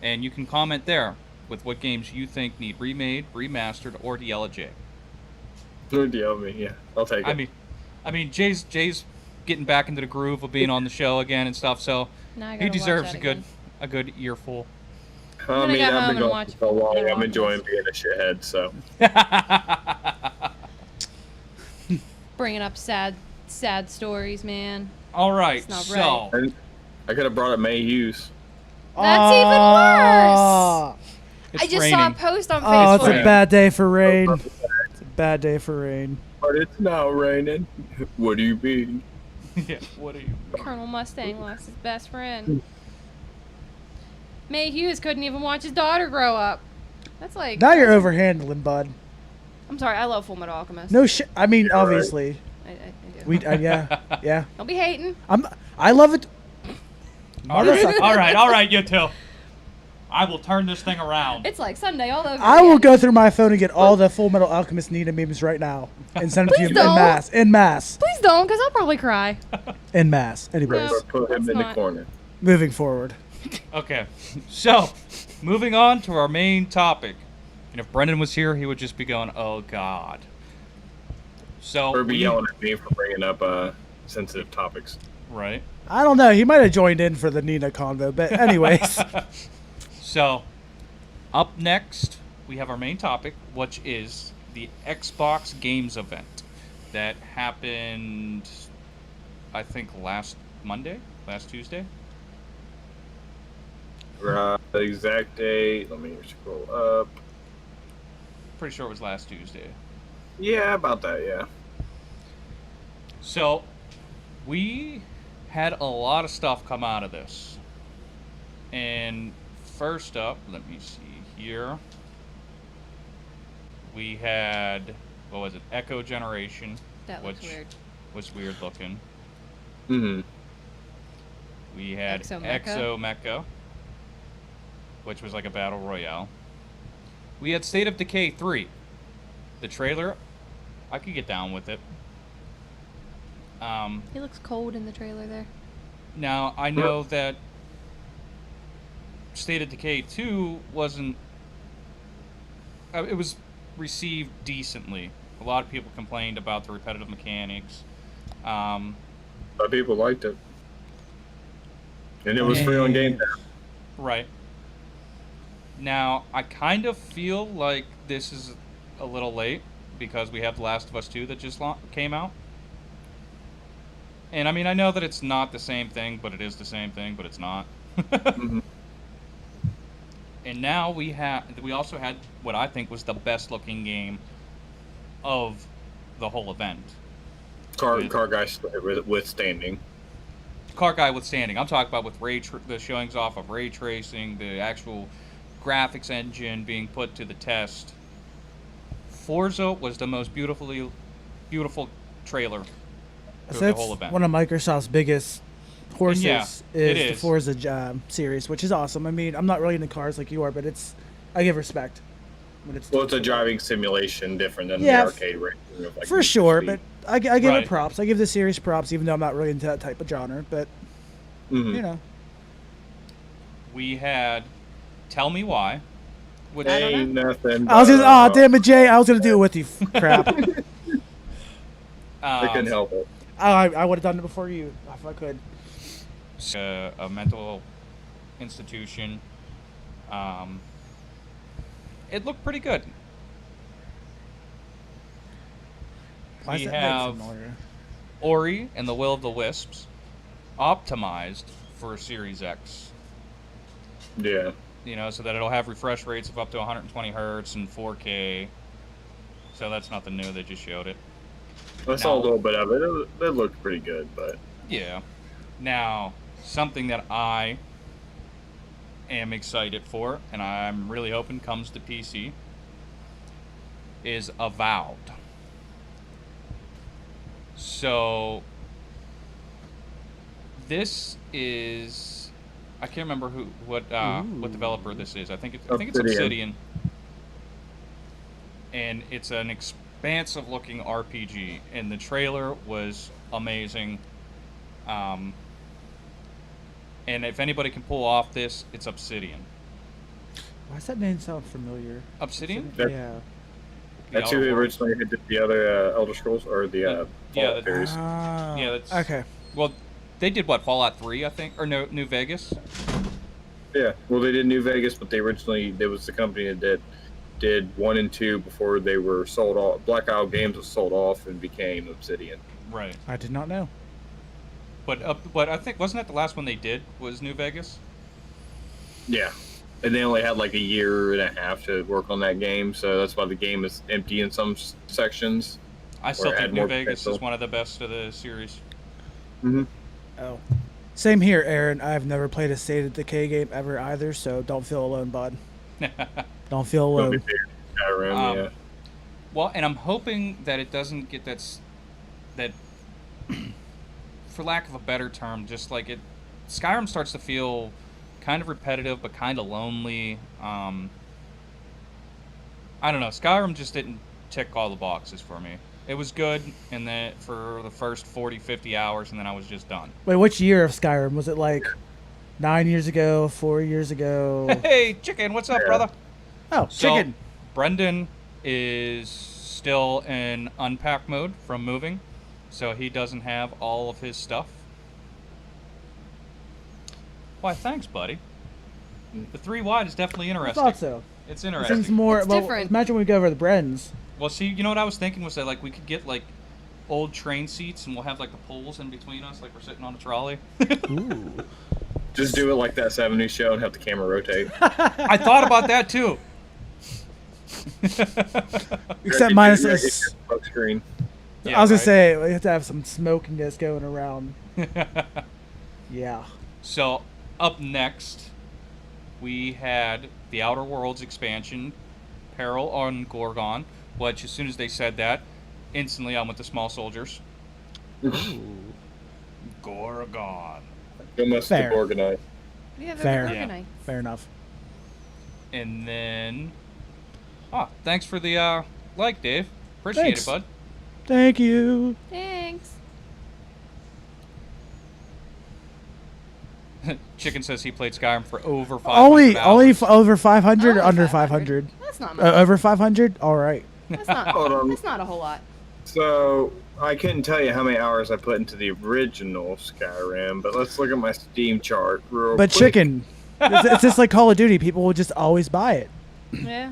and you can comment there. with what games you think need remade, remastered, or DLJ. Good deal, me. Yeah, I'll take it. I mean, Jay's getting back into the groove of being on the show again and stuff, so Now I he gotta watch deserves that a again. good earful. I'm gonna go home I've been and going watch for so long. New I'm enjoying Alchemist. being a shithead. So Bringing up sad stories, man. All right, It's not so and I could have brought up May Hughes. That's even worse. it's I just raining. saw a post on Oh, it's Facebook. a bad day for rain. It's a bad day for rain. But it's not raining. What do you mean? Yeah, what are you? Colonel Mustang lost his best friend. May Hughes couldn't even watch his daughter grow up. That's like. Now you're overhandling, bud. I'm sorry, I love Full Metal Alchemist. No shit. I mean, You're right. obviously, I do. we yeah. Don't be hating. I love it. All right, you two. I will turn this thing around. It's like Sunday all over. I will again. go through my phone and get all the Full Metal Alchemist Nina memes right now and send them to you Please in don't. mass. In mass. Please don't, because I'll probably cry. In mass. Anyways, No. Or put him Let's in the not. corner. moving forward. Okay, so moving on to our main topic. And if Brendan was here, he would just be going, "Oh God." So Or be yelling at me for bringing up sensitive topics. right. I don't know. He might have joined in for the Nina convo, but anyways. So, up next, we have our main topic, which is the Xbox Games event that happened, I think, last Tuesday. The exact date. Let me scroll up. Pretty sure it was last Tuesday. Yeah, about that. Yeah. So, we had a lot of stuff come out of this. And first up, let me see here. We had, what was it, Echo Generation, That looks which weird. was weird looking. Mm-hmm. We had Exo-Mecha? Exo-Mecha, which was like a battle royale. We had State of Decay 3. The trailer, I could get down with it. He looks cold in the trailer there. Now, I know that State of Decay 2 wasn't... it was received decently. A lot of people complained about the repetitive mechanics. But people liked it. And it was free on Game Pass. Right. Now, I kind of feel like this is a little late because we have The Last of Us 2 that just came out. And I mean, I know that it's not the same thing, but it is the same thing, but it's not. Mm-hmm. And now we also had what I think was the best looking game of the whole event. Car guy withstanding. Car guy withstanding. I'm talking about with the showings off of ray tracing, the actual graphics engine being put to the test. Forza was the most beautiful trailer So through the that's whole event. one of Microsoft's biggest horses Yeah, is it the is. Forza series, which is awesome. I mean, I'm not really into cars like you are, but I give respect. When it's Well, it's a driving simulation different than Yeah, the arcade racing. Of like for Need for sure, Speed. but I give Right. it props. I give the series props, even though I'm not really into that type of genre. But Mhm. you know, We had Tell Me Why, which I don't Ain't nothing. I was but, gonna. Oh, damn it, Jay! I was gonna do it with you. Crap. I couldn't help it. I would have done it before you if I could. a mental institution. It looked pretty good. Why We is that have familiar? Ori and the Will of the Wisps optimized for Series X. Yeah. You know, so that it'll have refresh rates of up to 120 hertz and 4K. So that's nothing new. They just showed it. I saw a little bit of it. It looked pretty good, but Yeah. Now, something that I am excited for, and I'm really hoping comes to PC, is Avowed. So, this is... I can't remember what developer this is. I think it's Obsidian. And it's an expansive looking RPG, and the trailer was amazing. And if anybody can pull off this, it's Obsidian. Why does that name sound familiar? Obsidian? That- Yeah. The That's Outer who Worlds. originally did the other Elder Scrolls or the Yeah, Fallout series. Ah, Yeah, that's okay. Well, they did what, Fallout 3, I think, or no, New Vegas. Yeah, well, they did New Vegas, but there was the company that did 1 and 2 before they were sold off. Black Isle Games was sold off and became Obsidian. Right. I did not know. But I think wasn't that the last one they did was New Vegas? Yeah, and they only had like a year and a half to work on that game, so that's why the game is empty in some sections. I still Or think add New more Vegas potential. is one of the best of the series. Mm-hmm. Oh. Same here, Aaron. I've never played a State of Decay game ever either, so don't feel alone, bud. Don't feel alone. Um, Yeah. Well, and I'm hoping that it doesn't get that, for lack of a better term, just like it, Skyrim starts to feel kind of repetitive, but kind of lonely. I don't know. Skyrim just didn't tick all the boxes for me. It was good and then for the first 40, 50 hours, and then I was just done. Wait, which year of Skyrim? Was it like 9 years ago, 4 years ago? Hey, Chicken, what's up, Yeah. brother? Oh, So, chicken. Brendan is still in unpack mode from moving, so he doesn't have all of his stuff. Why, thanks, buddy. The 3 wide is definitely I interesting. thought so. It's It interesting. seems more. It's well, different. imagine when we go over the Brens. Well, see, you know what I was thinking was that like we could get like old train seats, and we'll have like the poles in between us, like we're sitting on a trolley. Ooh. Just do it like that 70s show and have the camera rotate. I thought about that too. Except minus Your us. smoke screen. Yeah, I was gonna right? say we have to have some smokiness going around. Yeah. So, up next, we had the Outer Worlds expansion, Peril on Gorgon, which as soon as they said that, instantly I went to Small Soldiers. Gorgon. It must Fair. be organized. Yeah, Fair. they're Yeah. organized. Fair enough. And then... thanks for the like, Dave. Appreciate Thanks. it, bud. Thank you. Thanks. Chicken says he played Skyrim for over 500 Only hours. over 500 or Only under 500. 500? That's not much. Over 500? All right. That's not. Hold on. That's not a whole lot. So, I couldn't tell you how many hours I put into the original Skyrim, but let's look at my Steam chart real But quick. chicken, it's just like Call of Duty. People will just always buy it. Yeah.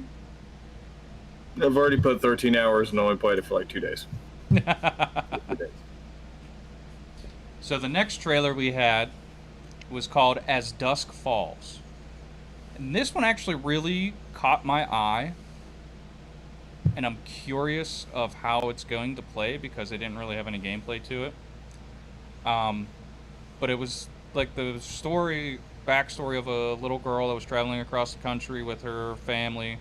I've already put 13 hours and only played it for like 2 days. 2 days. So the next trailer we had was called As Dusk Falls. And this one actually really caught my eye. And I'm curious of how it's going to play because they didn't really have any gameplay to it. But it was like the backstory of a little girl that was traveling across the country with her family.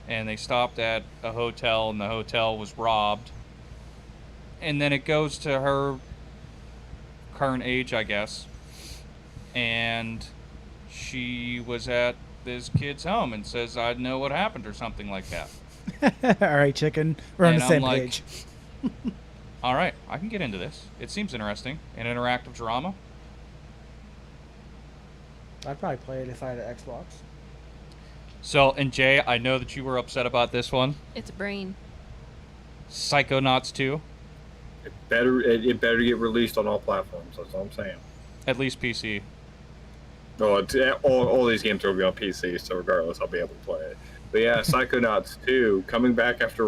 And they stopped at a hotel and the hotel was robbed. And then it goes to her current age, I guess. And she was at this kid's home and says, I know what happened or something like that. All right, chicken. We're on And the I'm same like- page. All right, I can get into this. It seems interesting. An interactive drama. I'd probably play it if I had an Xbox. So, and Jay, I know that you were upset about this one. It's a brain. Psychonauts 2, It better get released on all platforms. That's all I'm saying. at least PC. No, all these games will be on PC, so regardless, I'll be able to play it. But yeah, Psychonauts 2, coming back after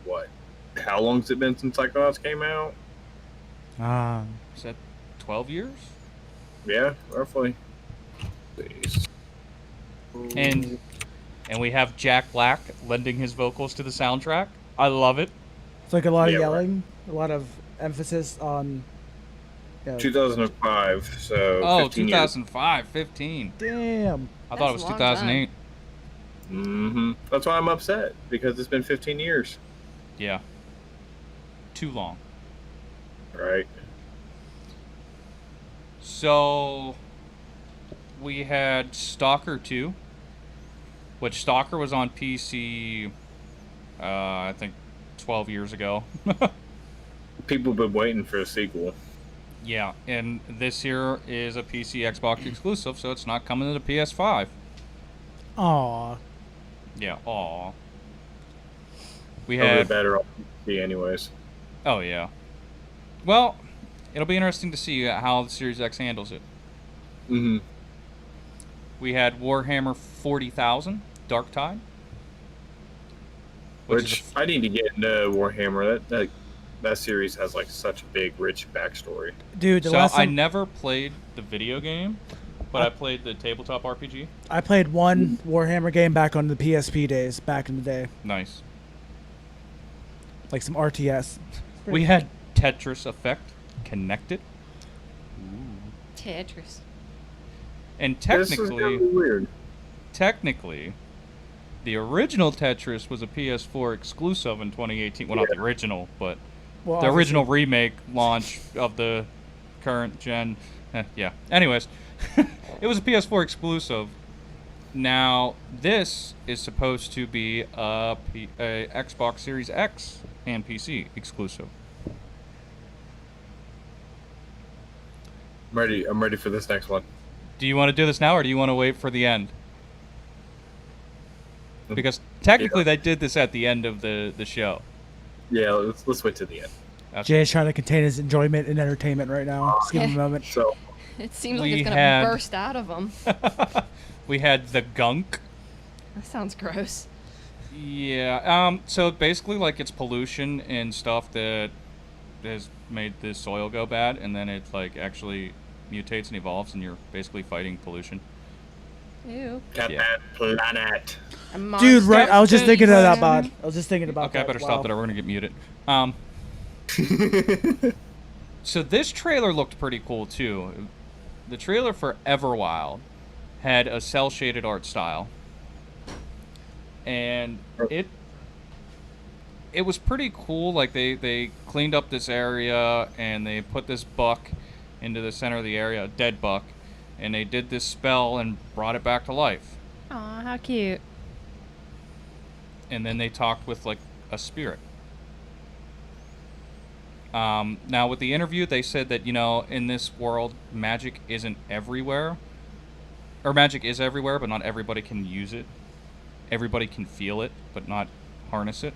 what? How long's it been since Psychonauts came out? Is that 12 years? Yeah, roughly. And we have Jack Black lending his vocals to the soundtrack. I love it. It's like a lot of Yeah, right. yelling, a lot of emphasis on. You know, 2005, so Oh, 15 2005, 15. damn. I thought it That's was a long 2008. years. Mm-hmm. That's why I'm upset, because it's been 15 years. Yeah. Too long. Right. So we had Stalker 2, which Stalker was on PC, I think 12 years ago. People have been waiting for a sequel. Yeah, and this here is a PC Xbox exclusive, so it's not coming to the PS5. Aw. Yeah, aw. We Probably had... better on PC anyways. Oh, yeah. Well, it'll be interesting to see how the Series X handles it. Mm-hmm. We had Warhammer 40,000, Dark Tide. Which I need to get into Warhammer. That series has like such a big, rich backstory. Dude, the So last I time never played the video game, but I played the tabletop RPG. I played one Warhammer game back on the PSP days, back in the day. Nice. Like some RTS. We had Tetris Effect Connected. Tetris. And This is gonna be weird. technically, the original Tetris was a PS4 exclusive in 2018. Well, not the original, but Well, the obviously- original remake launch of the current gen. Yeah. Anyways, it was a PS4 exclusive. Now, this is supposed to be a Xbox Series X and PC exclusive. I'm ready for this next one. Do you want to do this now, or do you want to wait for the end? Because technically, they did this at the end of the show. Yeah, let's wait to the end. Jay is trying to contain his enjoyment and entertainment right now. Just give him a moment. So, It seems like We it's gonna had- burst out of him. We had the gunk. That sounds gross. Yeah. So basically, like, it's pollution and stuff that has made the soil go bad, and then it like actually mutates and evolves, and you're basically fighting pollution. Ew. Cat Yeah. Planet. A monster. Dude, right? I was just thinking of that, Planet. Bod. I was just thinking about Okay, that. I better Wow. stop that, or we're gonna get muted. So this trailer looked pretty cool too. The trailer for Everwild had a cell shaded art style, and it was pretty cool. Like they cleaned up this area and they put this buck into the center of the area, a dead buck, and they did this spell and brought it back to life. Aw, how cute. And then they talked with like a spirit. Now with the interview, they said that, you know, in this world, magic isn't everywhere, or magic is everywhere, but not everybody can use it. Everybody can feel it, but not harness it,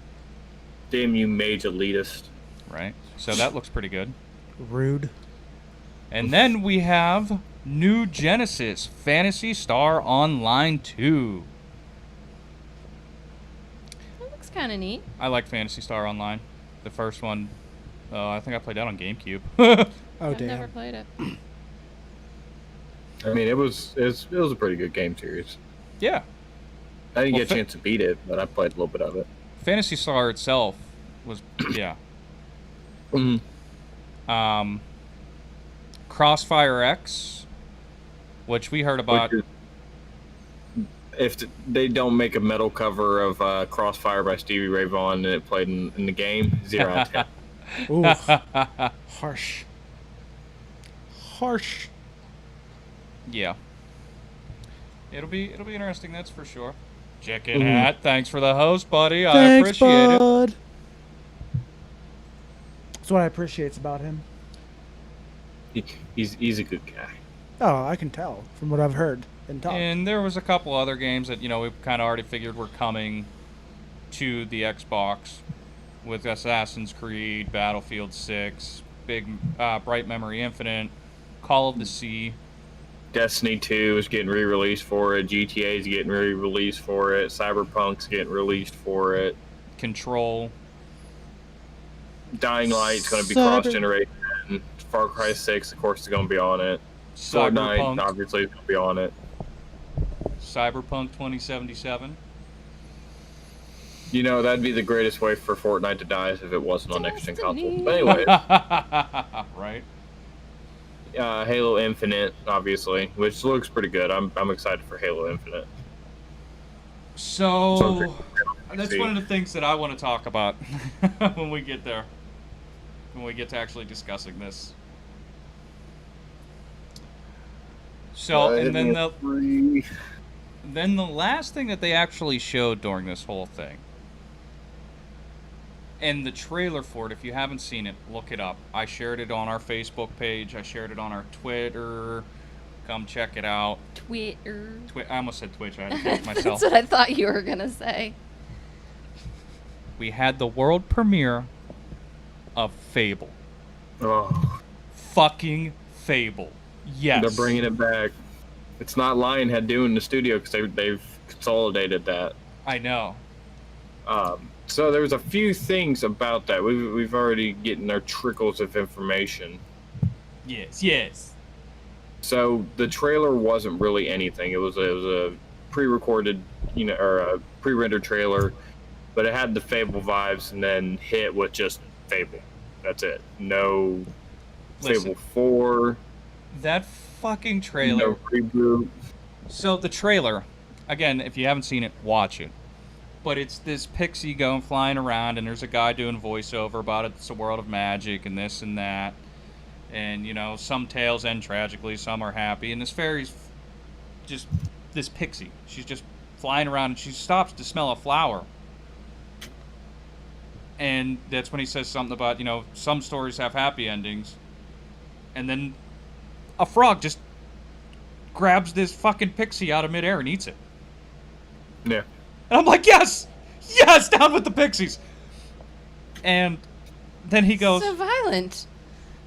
Damn you, mage elitist. right? So that looks pretty good. Rude. And then we have New Genesis Phantasy Star Online 2. That looks kind of neat. I like Phantasy Star Online. The first one, I think I played that on GameCube. Oh, I've damn. never played it. I mean, it was a pretty good game series. Yeah. I didn't Well, get a chance to beat it, but I played a little bit of it. Phantasy Star itself was, yeah. Mm-hmm. Crossfire X, which we heard about. If they don't make a metal cover of Crossfire by Stevie Ray Vaughan and it played in the game, 0 out of 10. Ooh. Harsh. Harsh. Yeah. It'll be interesting, that's for sure. Chicken Hat, thanks for the host, buddy. I Thanks, appreciate it. bud. That's what I appreciate about him. He's a good guy. Oh, I can tell from what I've heard and talked. And there was a couple other games that, you know, we've kind of already figured were coming to the Xbox with Assassin's Creed, Battlefield 6, Bright Memory Infinite, Call of the Sea. Destiny 2 is getting re-released for it. GTA is getting re-released for it. Cyberpunk's getting released for it. Control. Dying Light's going to be Cyber- cross-generation. Far Cry 6, of course, is going to be on it. Fortnite, Cyberpunk. obviously, is going to be on it. Cyberpunk 2077. You know, that'd be the greatest way for Fortnite to die is if it wasn't on next-gen consoles. Destiny. But anyway, Right? Halo Infinite, obviously, which looks pretty good. I'm excited for Halo Infinite. So, that's See. one of the things that I want to talk about when we get there. When we get to actually discussing this. So, and then the last thing that they actually showed during this whole thing, and the trailer for it, if you haven't seen it, look it up. I shared it on our Facebook page. I shared it on our Twitter. Come check it out. Twitter. I almost said Twitch. I had to catch myself. That's what I thought you were gonna say. We had the world premiere of Fable. Oh, Fucking Fable. Yes. they're bringing it back. It's not Lionhead doing the studio because they've consolidated that. I know. So there was a few things about that. We've already getting our trickles of information. Yes. So the trailer wasn't really anything. It was a pre-recorded, or a pre-rendered trailer, but it had the Fable vibes, and then hit with just Fable. That's it. No Listen. Fable 4. That fucking trailer. No reboot. So the trailer, again, if you haven't seen it, watch it. But it's this pixie going flying around, and there's a guy doing voiceover about it. It's a world of magic and this and that. And, some tales end tragically, some are happy. And this fairy's just this pixie. She's just flying around, and she stops to smell a flower. And that's when he says something about, some stories have happy endings. And then a frog just grabs this fucking pixie out of midair and eats it. Yeah. And I'm like, yes! Yes! Down with the pixies! And then he goes, So violent.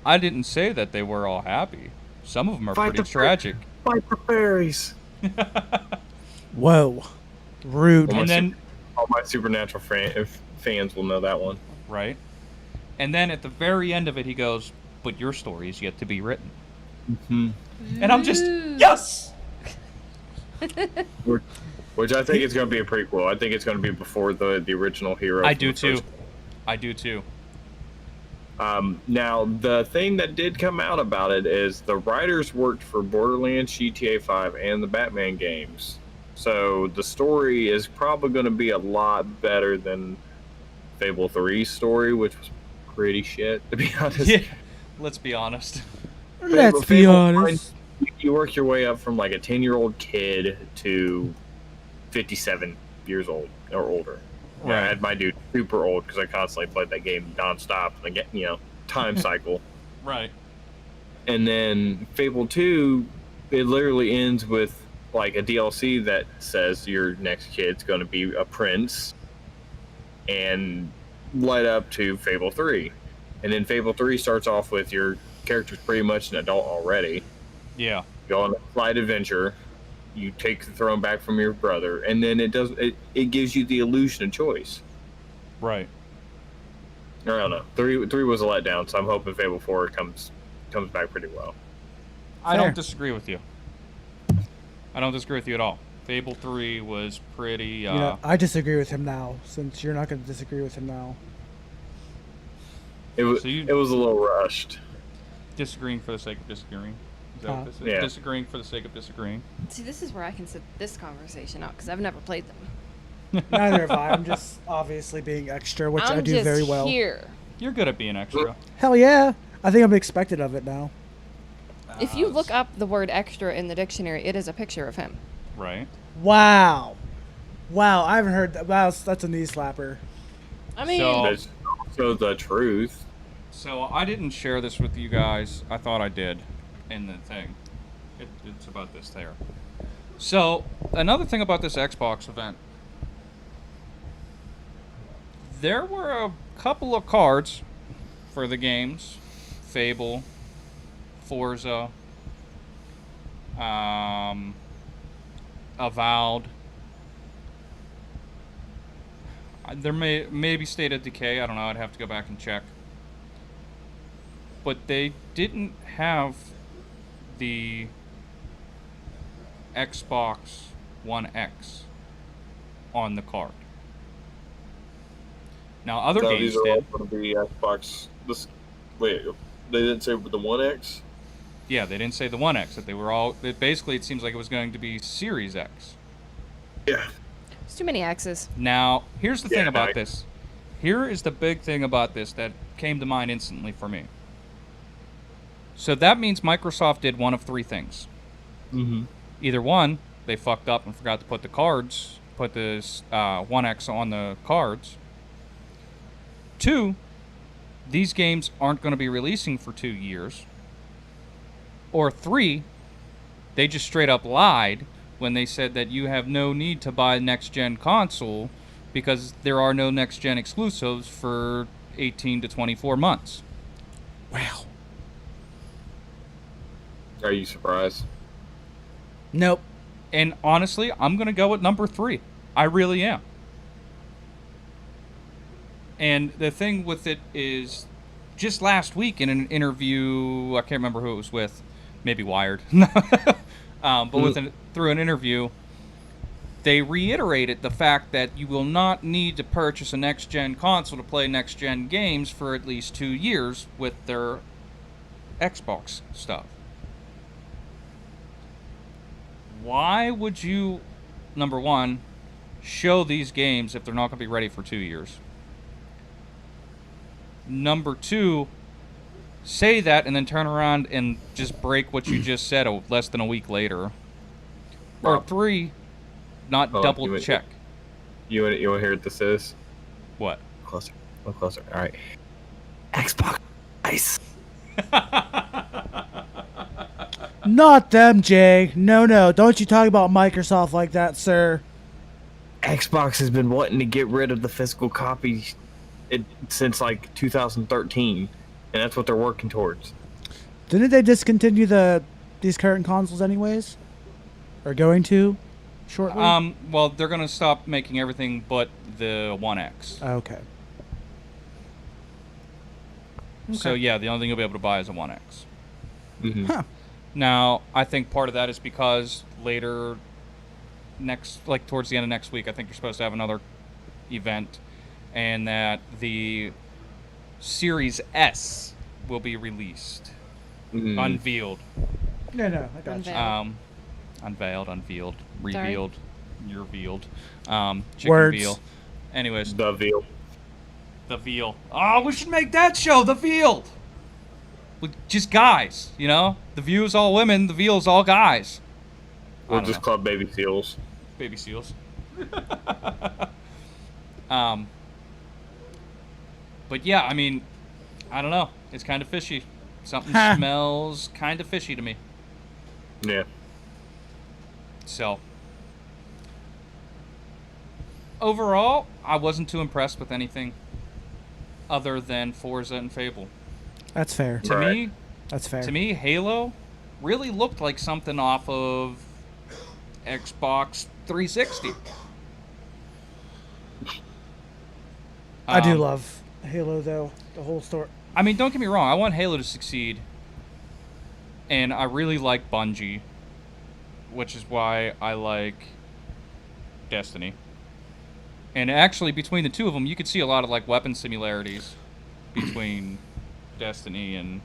I didn't say that they were all happy. Some of them are Fight pretty the tragic. Fight the fairies. Whoa. Rude. Well, And then, all my Supernatural fans will know that one. right? And then at the very end of it, he goes, but your story is yet to be written. Mm-hmm. And I'm just, Ooh. yes! Which I think is going to be a prequel. I think it's going to be before the original hero. I from do the too. first. I do too. Now, the thing that did come out about it is the writers worked for Borderlands, GTA 5, and the Batman games. So the story is probably going to be a lot better than Fable 3's story, which was pretty shit, to be honest. Yeah. Let's be honest. Let's be Fable honest. You work your way up from like a 10-year-old kid to 57 years old or older. Yeah, I Right. had my dude super old because I constantly played that game nonstop. And get time cycle. Right. And then Fable 2, it literally ends with like a DLC that says your next kid's going to be a prince, and led up to Fable 3. And then Fable 3 starts off with your character's pretty much an adult already. Yeah. Go on a slight adventure. You take the throne back from your brother, and then it gives you the illusion of choice. Right. I don't know. Three was a letdown, so I'm hoping Fable 4 comes back pretty well. I Fair. don't disagree with you. I don't disagree with you at all. Fable 3 was pretty, I disagree with him now, since you're not going to disagree with him now. It was So you- it was a little rushed. disagreeing for the sake of disagreeing. Is that what this is? Yeah. Disagreeing for the sake of disagreeing. See, this is where I can sit this conversation out because I've never played them. Neither have I. I'm just obviously being extra, which I'm I do just very well. here. You're good at being extra. Hell yeah. I think I'm expected of it now. If you look up the word extra in the dictionary, it is a picture of him. Right. Wow. Wow, I haven't heard that. Wow, that's a knee slapper. I mean, So- That's also the truth. So I didn't share this with you guys. I thought I did in the thing. It's about this there. So another thing about this Xbox event. There were a couple of cards for the games. Fable, Forza, Avowed. There may be State of Decay. I don't know. I'd have to go back and check. But they didn't have the Xbox One X on the card. Now other So games these are all did. going to be Xbox. Wait, they didn't say the One X? Yeah, they didn't say the One X. That they were all. Basically, it seems like it was going to be Series X. Yeah. it's too many X's. Now, here's the thing Yeah, about I- this. Here is the big thing about this that came to mind instantly for me. So that means Microsoft did one of three things. Mm-hmm. Either one, they fucked up and forgot to put this One X on the cards. Two, these games aren't going to be releasing for 2 years. Or three, They just straight up lied when they said that you have no need to buy a next-gen console because there are no next-gen exclusives for 18 to 24 months. Wow. Are you surprised? Nope. And honestly, I'm going to go with number 3. I really am. And the thing with it is, just last week in an interview, I can't remember who it was with, maybe Wired, but through an interview, they reiterated the fact that you will not need to purchase a next-gen console to play next-gen games for at least 2 years with their Xbox stuff. Why would you, number one, show these games if they're not going to be ready for 2 years? Number 2, say that and then turn around and just break what you just said less than a week later. Or 3, not double check. You want to hear what this is? What? Closer. A little closer. All right. Xbox. Nice. Not them, Jay. No. Don't you talk about Microsoft like that, sir. Xbox has been wanting to get rid of the physical copy since like 2013, and that's what they're working towards. Didn't they discontinue these current consoles anyways? Or going to shortly? Well, they're going to stop making everything but the One X. Okay. So yeah, the only thing you'll be able to buy is a One X. Mm-hmm. Huh. Now, I think part of that is because later towards the end of next week, I think you're supposed to have another event, and that the Series S will be released. Mm-hmm. Unveiled. No, I got you. Unveiled, revealed, revealed. Chicken Words. veal. Anyways, The veal. the veal. Oh, we should make that show, The Veal. With just guys, you know? The View is all women, The Veal is all guys. We'll just club baby seals. Baby seals. But yeah, I mean, I don't know. It's kind of fishy. Something smells kind of fishy to me. Yeah. So, overall, I wasn't too impressed with anything other than Forza and Fable. That's fair. That's fair. To me, Halo really looked like something off of Xbox 360. I do love Halo, though. The whole story. I mean, don't get me wrong. I want Halo to succeed. And I really like Bungie, which is why I like Destiny. And actually, between the two of them, you could see a lot of like weapon similarities between Destiny and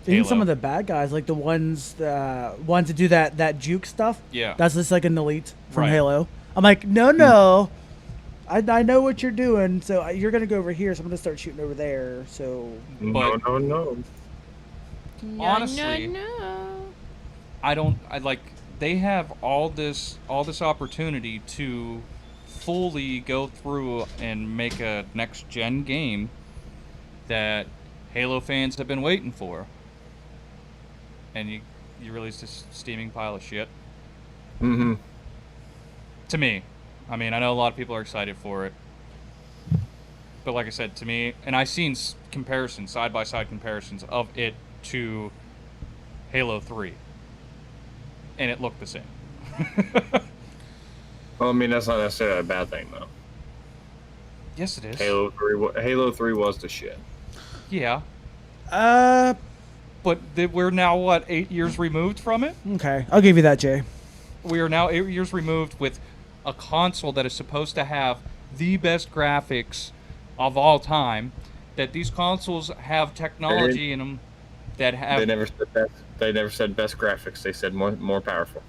Even Halo. some of the bad guys, like the ones to do that juke stuff. Yeah. That's just like an elite from Right. Halo. I'm like, no. I know what you're doing, so you're gonna go over here, so I'm gonna start shooting over there. So But- No. Honestly, No. they have all this opportunity to fully go through and make a next gen game that Halo fans have been waiting for. And you release this steaming pile of shit. Mm-hmm. To me. I mean, I know a lot of people are excited for it. But like I said, to me, and I've seen comparisons, side-by-side comparisons of it to Halo 3. And it looked the same. Well, I mean, that's not necessarily a bad thing, though. Yes, it is. Halo 3 was the shit. Yeah. uh, But we're now, what, 8 years removed from it? okay, I'll give you that, Jay. We are now 8 years removed with a console that is supposed to have the best graphics of all time. That these consoles have technology in them that have They never said best. They never said best graphics. They said more powerful.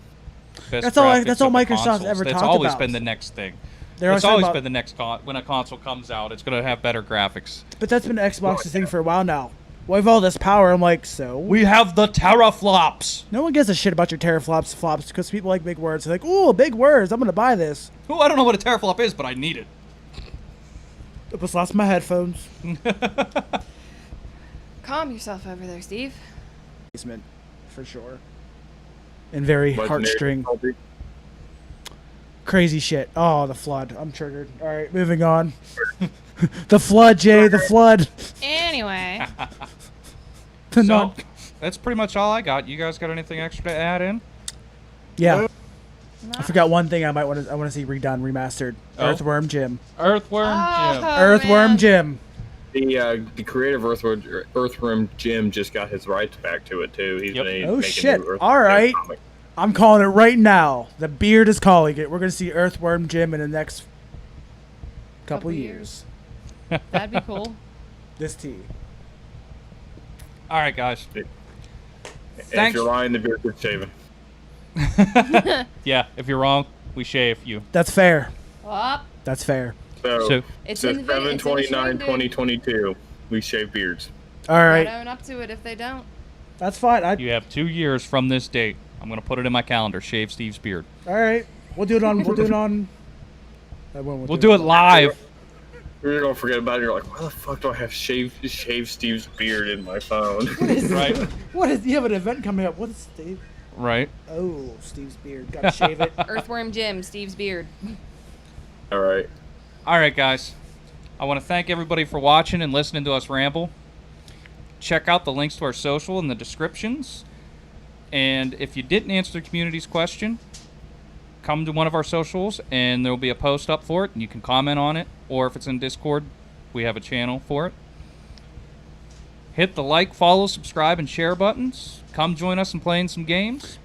best That's all- graphics that's all of the Microsoft's consoles. ever That's talked always about. been the next thing. They're It's always always talking been the next when a console comes out, it's going to have better graphics. But that's been Xbox's thing for a while now. We have all this power. I'm like, so We have the teraflops. no one gives a shit about your teraflops flops because people like big words. They're like, ooh, big words. I'm gonna buy this. Oh, I don't know what a teraflop is, but I need it. I just lost my headphones. Calm yourself over there, Steve. Basement, for sure. and very Legendary heartstring. difficulty. Crazy shit. Oh, the flood. I'm triggered. All right, moving on. The flood, Jay. The flood. Anyway, The So non- that's pretty much all I got. You guys got anything extra to add in? yeah. I not- forgot one thing I want to see redone, remastered. Oh. Earthworm Jim. Earthworm Oh, Jim. Earthworm man. Jim. The creator of Earthworm Jim just got his rights back to it too. He's Yep. been Oh, making shit. new Earthworm All right. Jim comic. I'm calling it right now. The beard is calling it. We're gonna see Earthworm Jim in the next couple Couple years. That'd be cool. This tea. All right, guys. And if Thanks. you're lying, the beard is shaven. Yeah, if you're wrong, we shave you. That's fair. Oh, That's fair. So it's so in the video. It's in the 7/29/2022, we shave beards. All Gotta right. own up to it if they don't. That's fine. You have 2 years from this date. I'm gonna put it in my calendar. Shave Steve's beard. All right. We'll do it on. We'll do it on. We'll do it live. You're gonna forget about it. You're like, why the fuck do I have shave Steve's beard in my phone? Right. What is? You have an event coming up. What is Steve? Right. Oh, Steve's beard. Gotta shave it. Earthworm Jim, Steve's beard. All right. All right, guys. I want to thank everybody for watching and listening to us ramble. Check out the links to our social in the descriptions. And if you didn't answer the community's question, come to one of our socials and there will be a post up for it and you can comment on it. Or if it's in Discord, we have a channel for it. Hit the like, follow, subscribe, and share buttons. Come join us in playing some games.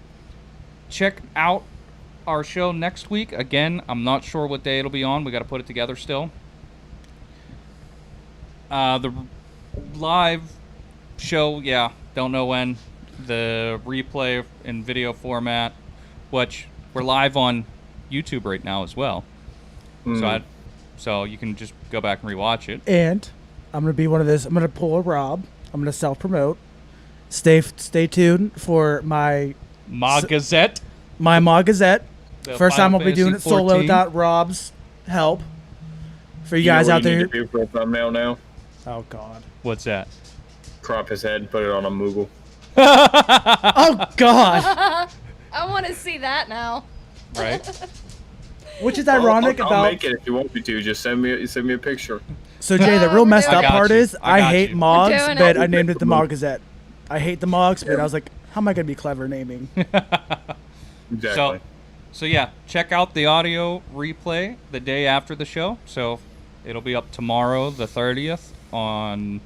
Check out our show next week. Again, I'm not sure what day it'll be on. We got to put it together still. The live show, yeah, don't know when. The replay in video format, which we're live on YouTube right now as well. So you can just go back and rewatch it. And I'm gonna be one of this. I'm gonna pull a Rob. I'm gonna self promote. Stay tuned for my Gazette. Ma Gazette. The First time Final I'll be doing it Fantasy solo 14. without Rob's help. For you know guys what out you need there. to do for a thumbnail now? Oh God. What's that? Crop his head, put it on a Moogle. Oh God. I want to see that now. Right? Which is ironic I'll about. make it if you want me to. Just send me a picture. So Jay, the Oh, real we're messed doing up it. part I got you. is I I got hate you. Mogs, We're doing but it. I named it the Mog Gazette. I hate the Mogs, but I was like, how am I gonna be clever naming? Exactly. So yeah, check out the audio replay the day after the show. So it'll be up tomorrow, the 30th, on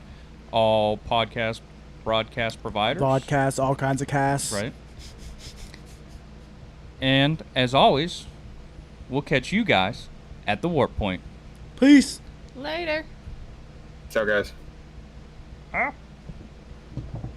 all podcast broadcast providers. Podcasts, all kinds of casts. Right. And as always, we'll catch you guys at the warp point. Peace. Later. Ciao, guys. Ah.